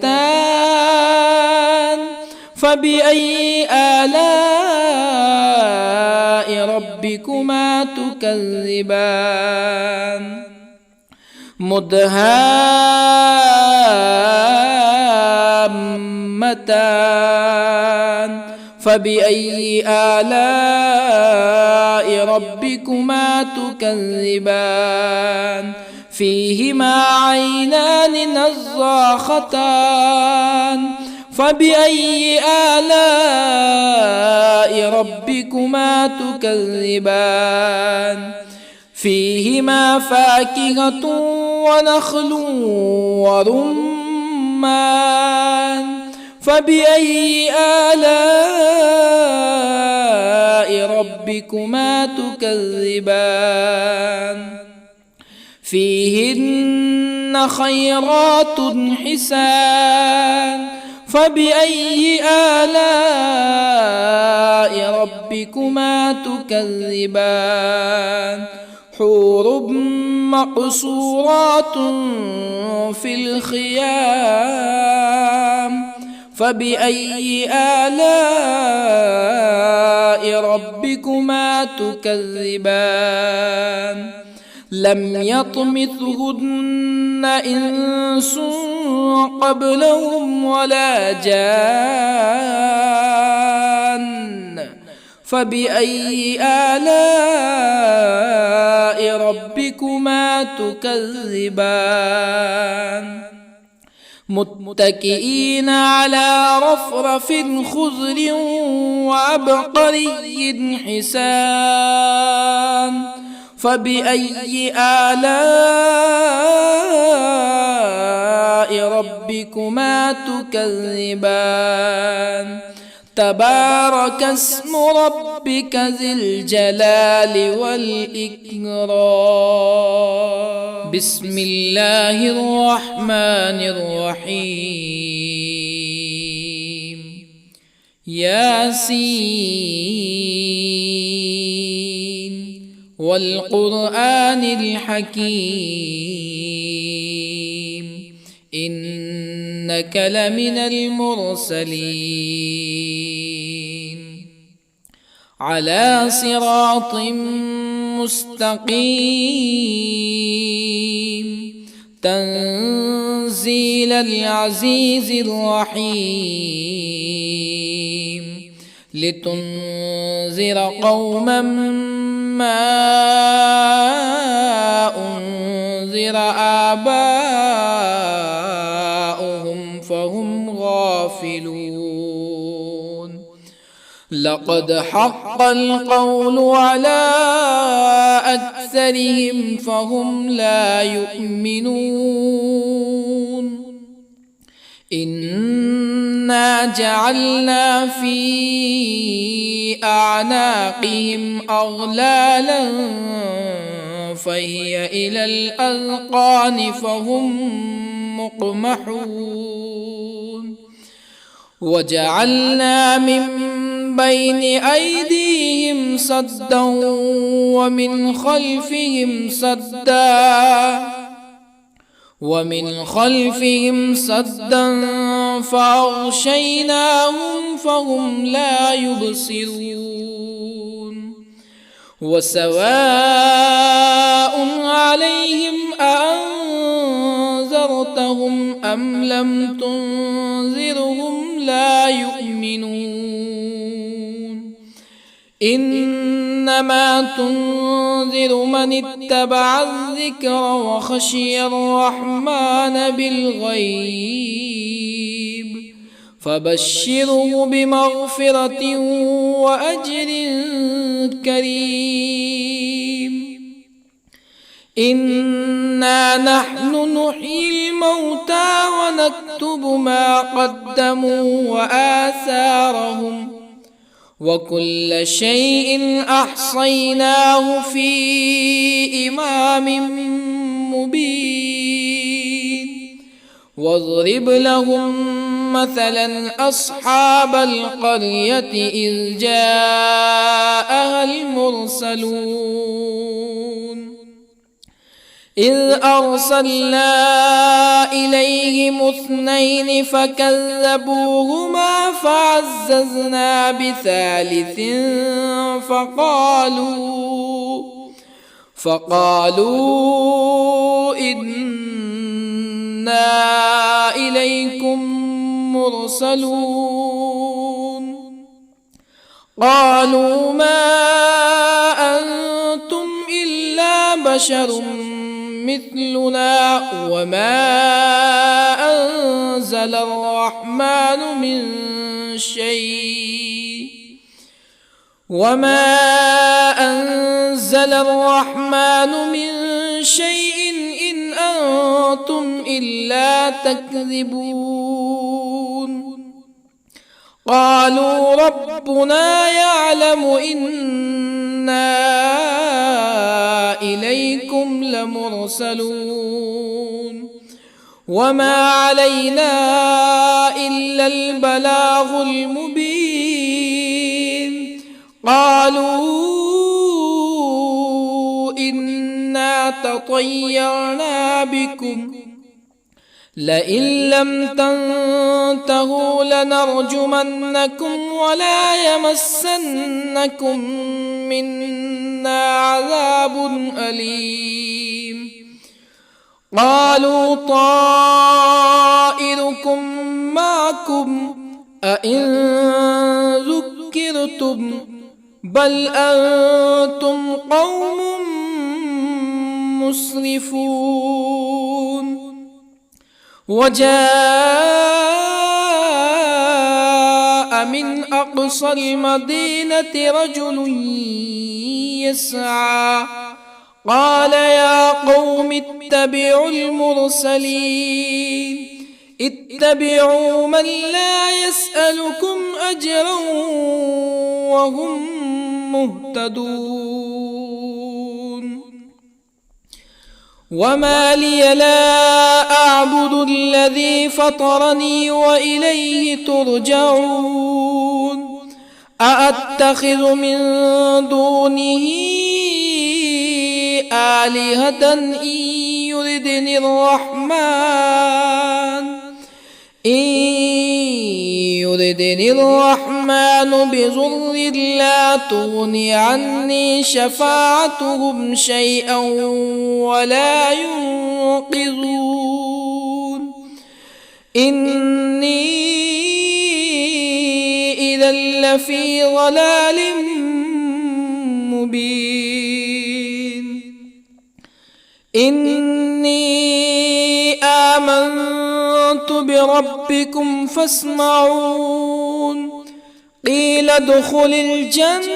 فبأي آلاء ربكما تكذبان مدهامتان فبأي آلاء ربكما تكذبان فيهما عينان نضاختان فبأي آلاء ربكما تكذبان فيهما فاكهة ونخل ورمان فبأي آلاء ربكما تكذبان فيهن خيرات حسان فبأي آلاء ربكما تكذبان حور مقصورات في الخيام فبأي آلاء ربكما تكذبان لم يطمثهن إنس قبلهم ولا جان فبأي آلاء ربكما تكذبان متكئين على رفرف خضر وعبقري حسان فبأي آلاء ربكما تكذبان تبارك اسم ربك ذي الجلال والإكرام بسم الله الرحمن الرحيم ياسين والقرآن الحكيم إنك لمن المرسلين على صراط مستقيم تنزيل العزيز الرحيم لتنذر قوما ما أنذر آباؤهم فهم غافلون لقد حق القول على أكثرهم فهم لا يؤمنون إنا جعلنا في أعناقهم أغلالا فهي إلى الأذقان فهم مقمحون وجعلنا من بين أيديهم سدا ومن خلفهم سدا فأغشيناهم فهم لا يبصرون وسواء عليهم أأنذرتهم أم لم تنذرهم لا يؤمنون إنما تنذر من اتبع الذكر وخشي الرحمن بالغيب فبشره بمغفرة وأجر كريم إنا نحن نحيي الموتى ونكتب ما قدموا وآثارهم وكل شيء أحصيناه في إمام مبين واضرب لهم مثلا أصحاب القرية إذ جاءها المرسلون إذ أرسلنا إليهم اثنين فكذبوهما فعززنا بثالث فقالوا إنا إليكم مرسلون قالوا ما أنتم إلا بشر مثلنا وما أنزل الرحمن من شيء إن أنتم إلا تكذبون قالوا ربنا يعلم إنا إليكم لمرسلون وما علينا إلا البلاغ المبين قالوا إنا تطيرنا بكم لئن لم تنتهوا لنرجمنكم ولا يمسنكم منا عذاب أليم قالوا طائركم معكم أئن ذكرتم بل أنتم قوم مسرفون وجاء من أقصى المدينة رجل يسعى قال يا قوم اتبعوا المرسلين اتبعوا من لا يسألكم أجرا وهم مهتدون وما لي لا أعبد الذي فطرني وإليه ترجعون أأتخذ من دونه آلهة إن يردني الرحمن بضر لا تغني عني شفاعتهم شيئا ولا ينقذون إني إذا لفي ضلال مبين إني آمنت بربكم فاسمعون قيل ادخل الجنة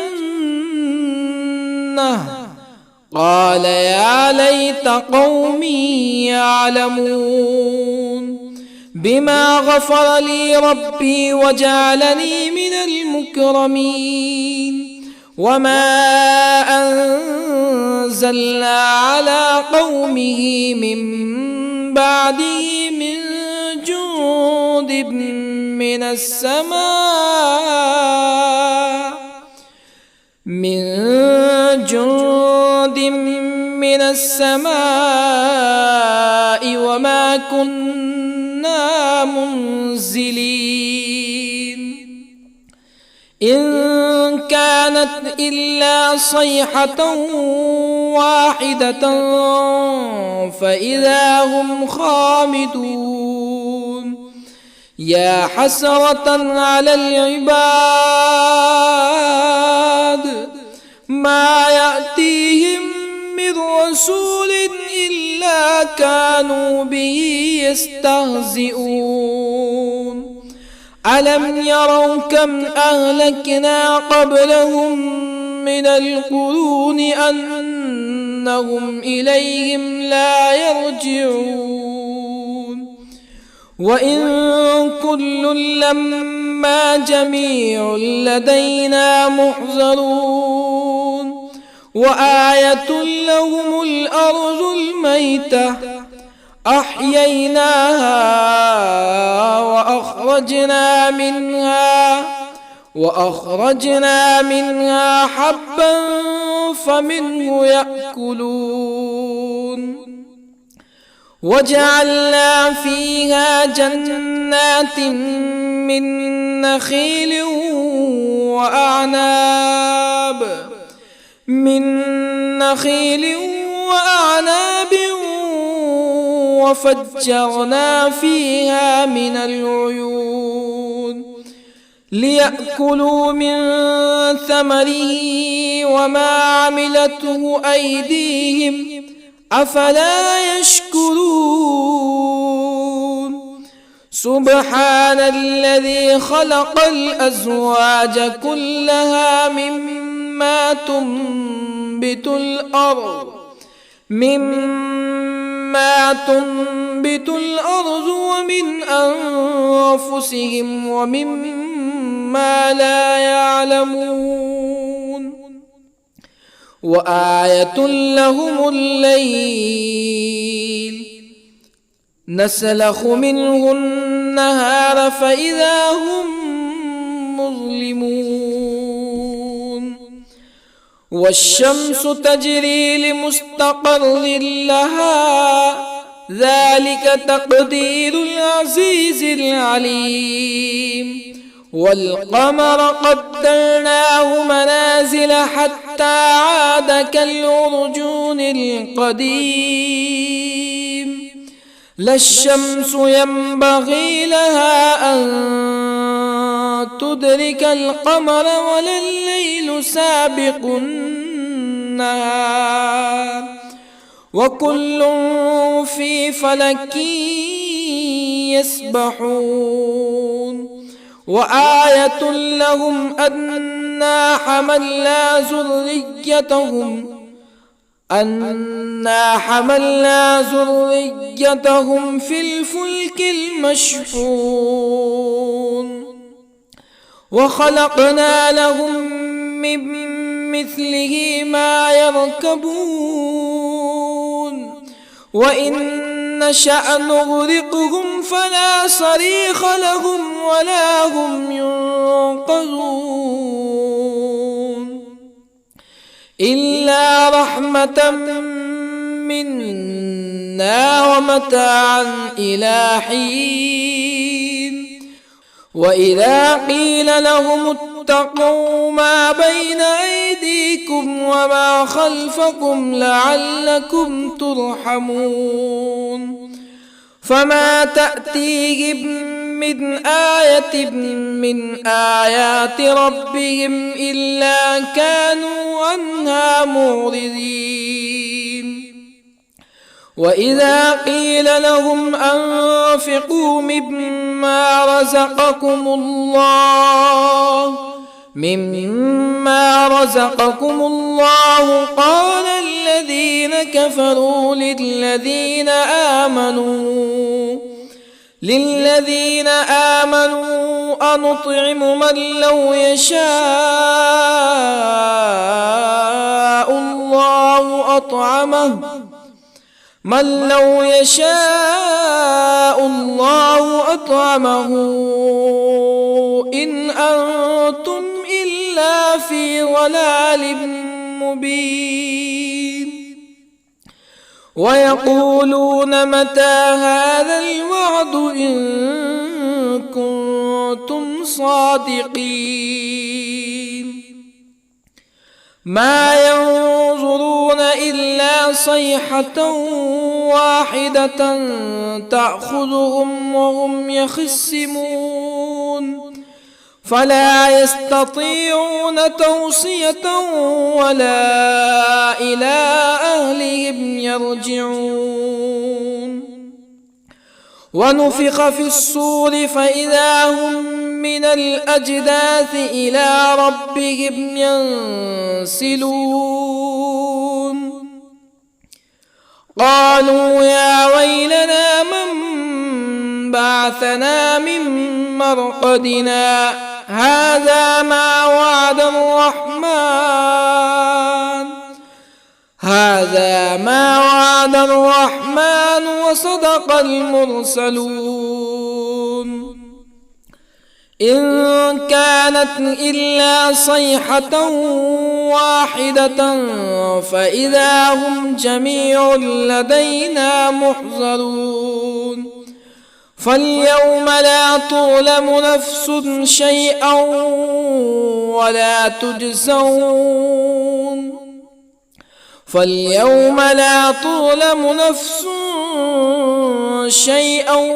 قال يا ليت قومي يعلمون بما غفر لي ربي وجعلني من المكرمين وما أنزلنا على قومه من بعده من جند من السماء وما كنا منزلين إن كانت إلا صيحة واحدة فإذا هم خامدون يا حسرة على العباد ما يأتيهم من رسول إلا كانوا به يستهزئون ألم يروا كم أهلكنا قبلهم من القرون أنهم إليهم لا يرجعون وإن كل لما جميع لدينا محضرون وآية لهم الأرض الميتة أحييناها وأخرجنا منها حبا فمنه يأكلون وجعلنا فيها جنات من نخيل وأعناب وفجرنا فيها من العيون ليأكلوا من ثمره وما عملته أيديهم أفلا يشكرون سبحان الذي خلق الأزواج كلها مما تنبت الأرض ومن أنفسهم ومما لا يعلمون وآية لهم الليل نسلخ منه النهار فإذا هم مظلمون والشمس تجري لمستقر لها ذلك تقدير العزيز العليم. والقمر قدرناه منازل حتى عاد كالعرجون القديم. لا الشمس ينبغي لها أن تدرك القمر ولا الليل سابق النهار وكل في فلك يسبحون. وآية لهم أنا حملنا ذريتهم في الفلك المشحون وخلقنا لهم من مثله ما يركبون وإن نشأ نغرقهم فلا صريخ لهم ولا هم ينقذون إلا رحمة منا ومتاعا إلى حين. وإذا قيل لهم اتقوا ما بين أيديكم وما خلفكم لعلكم ترحمون فما تأتيهم من آية من آيات ربهم إلا كانوا عنها معرضين. وإذا قيل لهم أنفقوا مما رزقكم الله قال الذين كفروا للذين آمنوا أنطعم من لو يشاء الله أطعمه إن أنتم إلا في ضلال مبين. ويقولون متى هذا الوعد إن كنتم صادقين ما ينظرون إلا صيحة واحدة تأخذهم وهم يخصمون فلا يستطيعون توصية ولا إلى أهلهم يرجعون. ونفخ في الصور فإذا هم من الأجداث إلى ربهم ينسلون قالوا يا ويلنا من بعثنا من مرقدنا هذا ما وعد الرحمن وصدق المرسلون إن كانت إلا صيحة واحدة فإذا هم جميع لدينا محضرون فاليوم لا تظلم نفس شيئا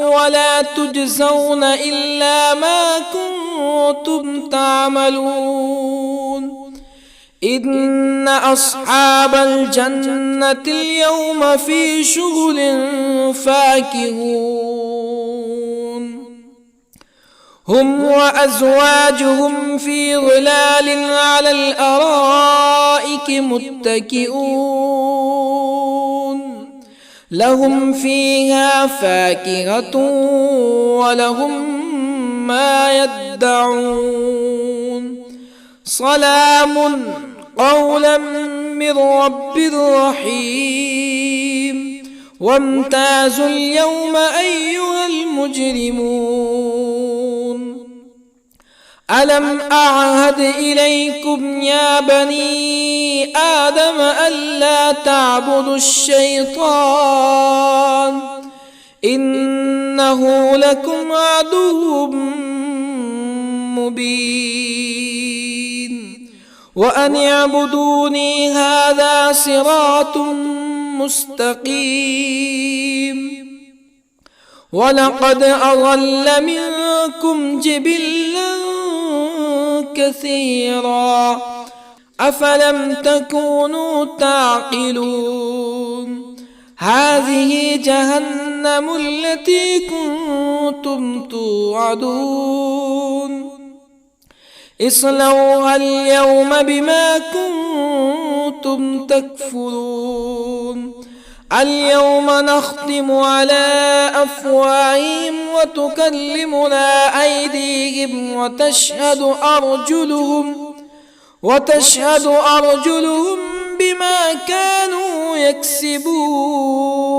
ولا تجزون إلا ما كنتم تعملون إن أصحاب الجنة اليوم في شغل فاكهون هم وأزواجهم في ظلال على الأرائك متكئون لهم فيها فاكهة ولهم ما يدعون سلام قولا من رب رحيم وامتازوا اليوم أيها المجرمون ألم أعهد إليكم يا بني آدم ألا تعبدوا الشيطان إنه لكم عدو مبين وأن اعبدوني هذا صراط مستقيم ولقد أضل منكم جبلا كثيرا أفلم تكونوا تعقلون هذه جهنم التي كنتم توعدون اصلوها اليوم بما كنتم تكفرون اليوم نختم على أفواههم وتكلمنا أيديهم وتشهد أرجلهم بما كانوا يكسبون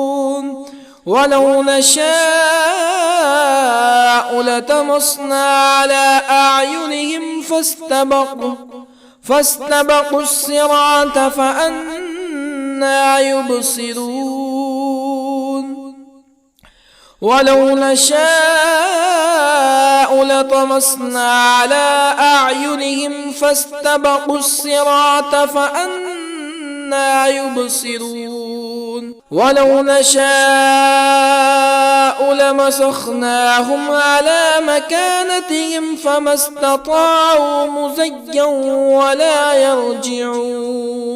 ولو نشاء لطمسنا على أعينهم فاستبقوا الصراط فأنى يبصرون ولو نشاء لطمسنا على أعينهم فاستبقوا الصراط فأنى يبصرون ولو نشاء لمسخناهم على مكانتهم فما استطاعوا مزيا ولا يرجعون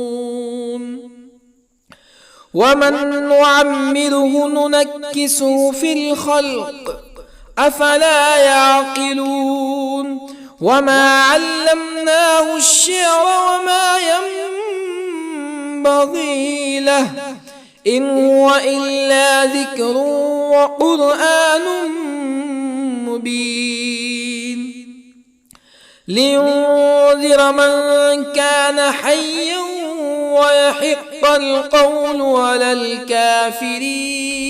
ومن نعمره ننكسه في الخلق أفلا يعقلون وما علمناه الشعر وما ينبغي له إن هو إلا ذكر وقرآن مبين لينذر من كان حيا ويحق القول على الكافرين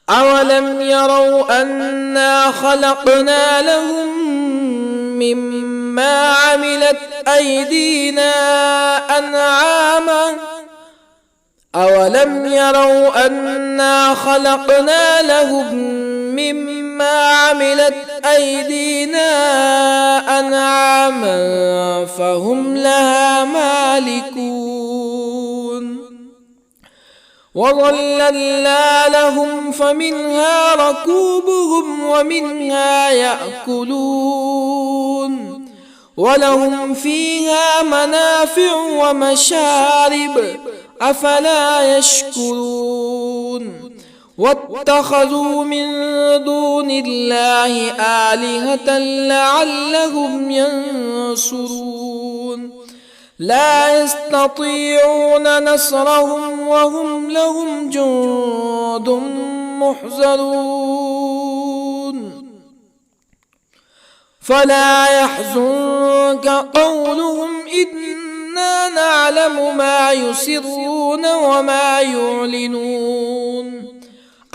أولم يروا أنا خلقنا لهم مما عملت أيدينا أنعاما أولم يروا أنا خلقنا لهم مما عملت أيدينا أنعاما فهم لها مالكون وظللنا لهم فمنها ركوبهم ومنها يأكلون ولهم فيها منافع ومشارب أفلا يشكرون واتخذوا من دون الله آلهة لعلهم ينصرون لا يستطيعون نصرهم وهم لهم جند محضرون فلا يحزنك قولهم إنا نعلم ما يسرون وما يعلنون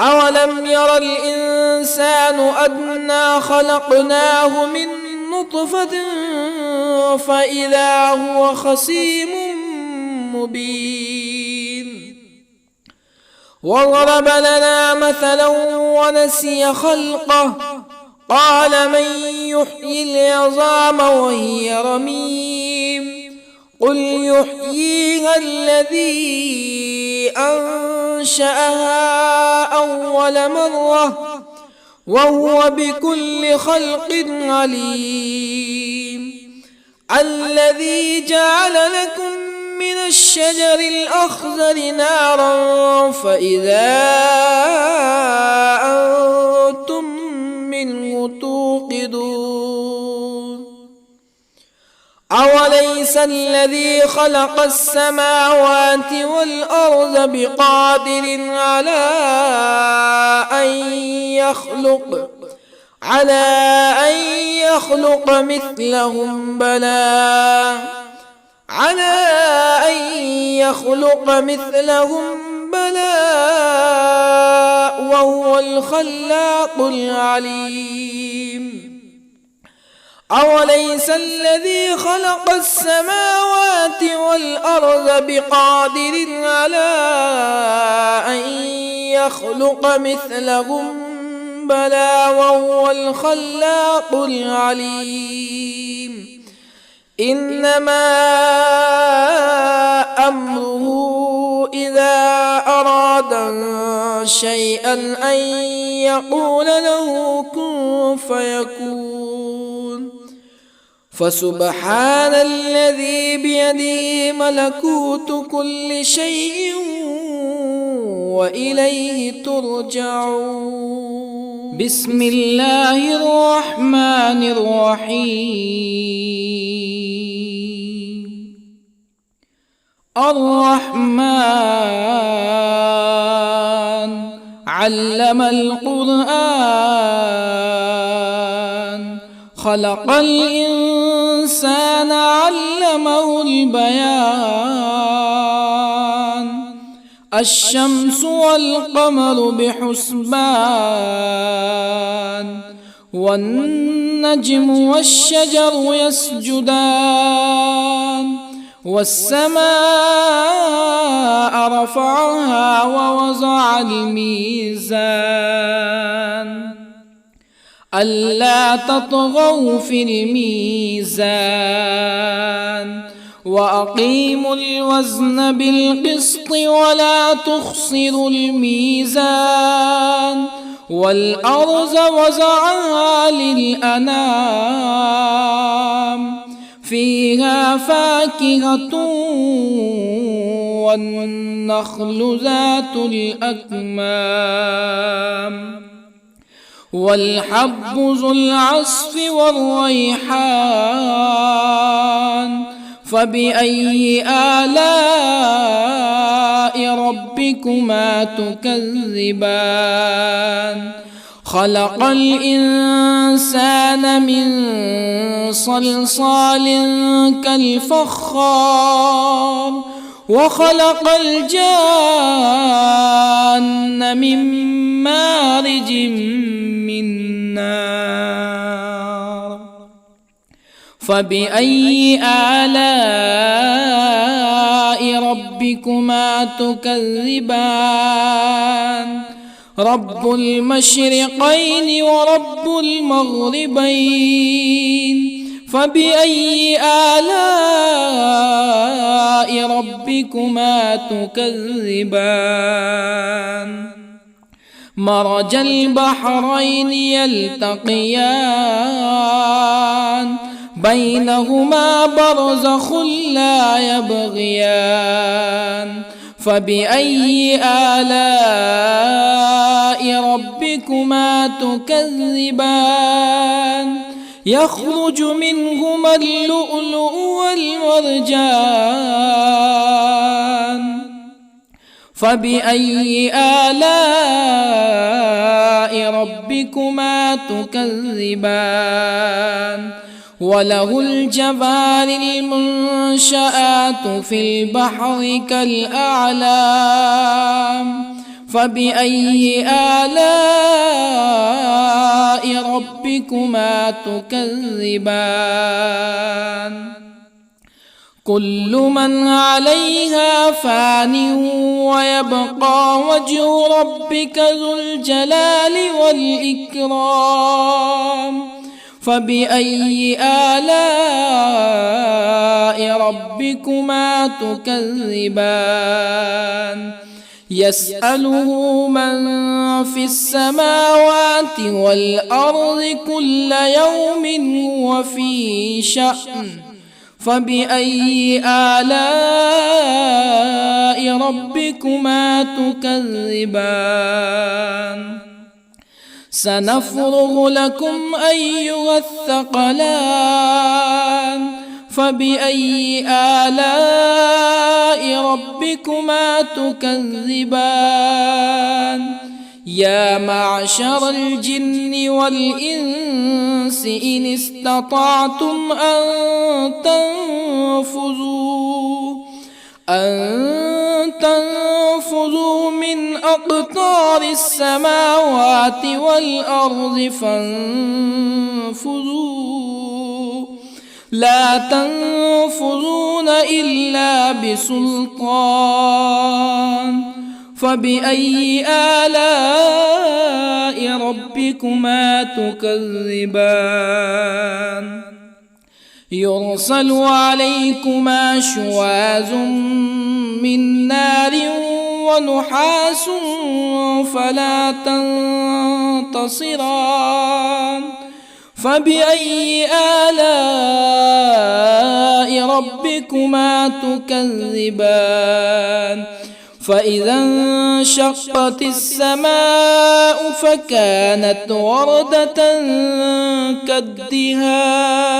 أولم ير الإنسان أنا خلقناه من نطفة فإذا هو خصيم مبين وضرب لنا مثلا ونسي خلقه قال من يحيي العظام وهي رميم قل يحييها الذي أنشأها أول مرة وهو بكل خلق عليم الذي جعل لكم من الشجر الأخضر نارا فإذا أنتم منه توقدون أوليس الذي خلق السماوات والأرض بقادر على أن يخلق مثلهم بلى وهو الخلاق العليم أوليس الذي خلق السماوات والأرض بقادر على أن يخلق مثلهم بلى وهو الخلاق العليم إنما أمره إذا أراد شيئا أن يقول له كن فيكون فسبحان الذي بيده ملكوت كل شيء وإليه ترجعون. بسم الله الرحمن الرحيم. الرحمن علم القرآن خلق الإنسان علمه البيان الشمس والقمر بحسبان والنجم والشجر يسجدان والسماء رفعها ووضع الميزان ألا تطغوا في الميزان وأقيموا الوزن بالقسط ولا تخسروا الميزان والأرض وضعها للأنام فيها فاكهة والنخل ذات الأكمام والحب ذو العصف والريحان فبأي آلاء ربكما تكذبان خلق الإنسان من صلصال كالفخار وخلق الجان من مارج من نار فبأي آلاء ربكما تكذبان رب المشرقين ورب المغربين فبأي آلاء ربكما تكذبان مرج البحرين يلتقيان بينهما برزخ لا يبغيان فبأي آلاء ربكما تكذبان يخرج منهما اللؤلؤ والمرجان فبأي آلاء ربكما تكذبان وله الجوار المنشآت في البحر كالأعلام فبأي آلاء ربكما تكذبان كل من عليها فان ويبقى وجه ربك ذو الجلال والإكرام فبأي آلاء ربكما تكذبان يسأله من في السماوات والأرض كل يوم هو في شأن فبأي آلاء ربكما تكذبان سنفرغ لكم أيها الثقلان فبأي آلاء ربكما تكذبان يا معشر الجن والإنس إن استطعتم أن تنفذوا من أقطار السماوات والأرض فانفذوا لا تنفذون إلا بسلطان فبأي آلاء ربكما تكذبان يرسل عليكما شواظ من نار ونحاس فلا تنتصران فبأي آلاء ربكما تكذبان فإذا انشقت السماء فكانت وردة كالدهان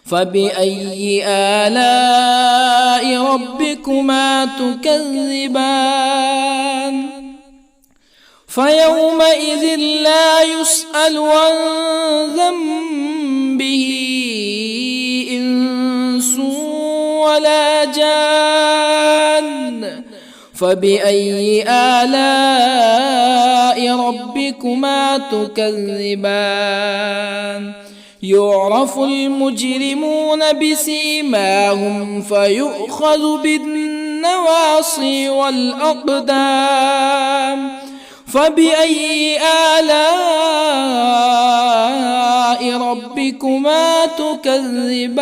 فبأي آلاء ربكما تكذبان فيومئذ لا يسأل عن ذنبه إنس ولا جان فبأي آلاء ربكما تكذبان يعرف المجرمون بسيماهم فيؤخذ بالنواصي والأقدام فبأي آلاء ربكما تكذبان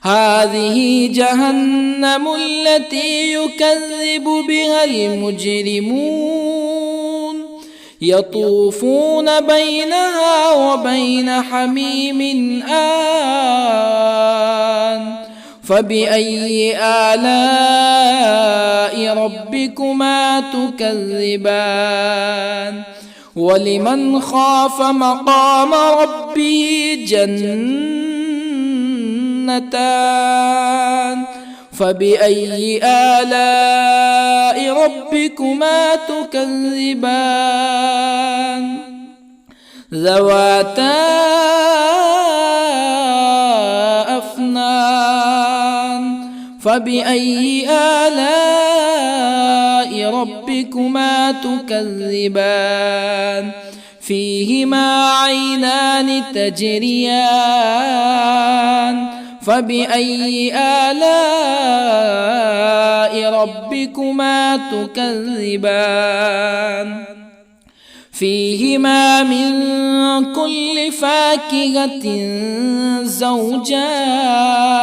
هذه جهنم التي يكذب بها المجرمون يطوفون بينها وبين حميم آن فبأي آلاء ربكما تكذبان ولمن خاف مقام ربه جنتان فبأي آلاء ربكما تكذبان ذواتا أفنان فبأي آلاء ربكما تكذبان فيهما عينان تجريان فبأي آلاء ربكما تكذبان فيهما من كل فاكهة زوجان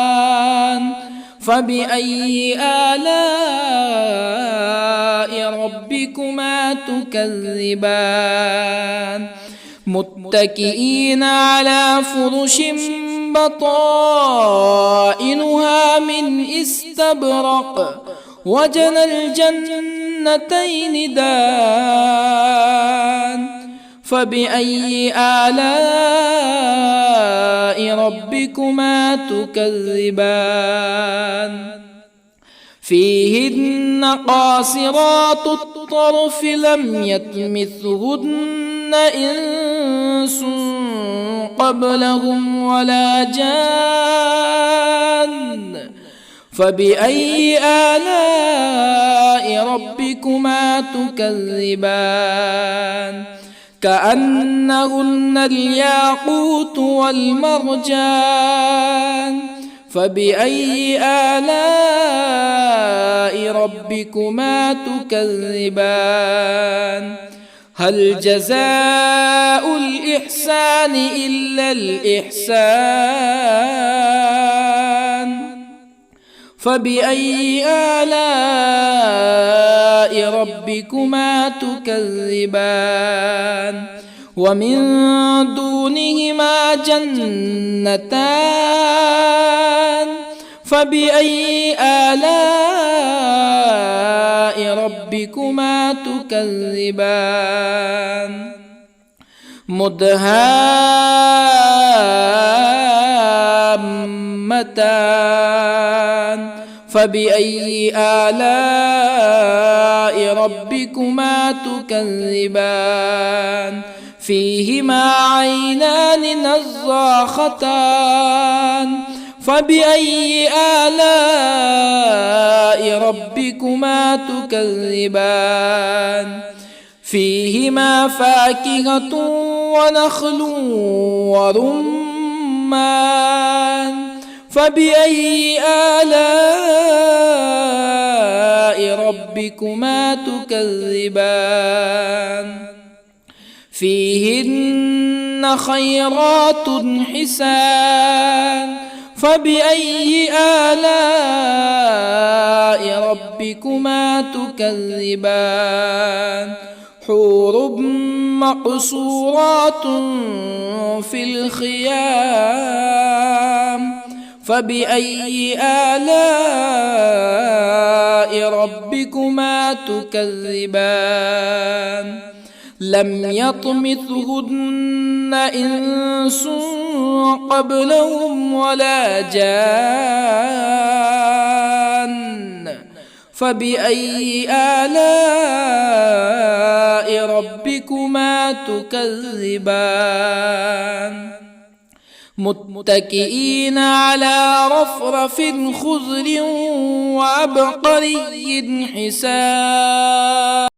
فبأي آلاء ربكما تكذبان متكئين على فرش بطائنها من استبرق وجنى الجنتين دان فبأي آلاء ربكما تكذبان فيهن قاصرات الطرف لم يطمثهن إنس قبلهم ولا جان فبأي آلاء ربكما تكذبان كأنهن الياقوت والمرجان فبأي آلاء ربكما تكذبان هل جزاء الإحسان إلا الإحسان فبأي آلاء ربكما تكذبان ومن دونهما جنتان فبأي آلاء ربكما تكذبان مدهامتان فبأي آلاء ربكما تكذبان فيهما عينان نضاختان فبأي آلاء ربكما تكذبان فيهما فاكهة ونخل ورمان فبأي آلاء ربكما تكذبان فيهن خيرات حسان فبأي آلاء ربكما تكذبان حور مقصورات في الخيام فبأي آلاء ربكما تكذبان لم يطمثهن إنس قبلهم ولا جان فبأي آلاء ربكما تكذبان متكئين على رفرف خضر وعبقري حسان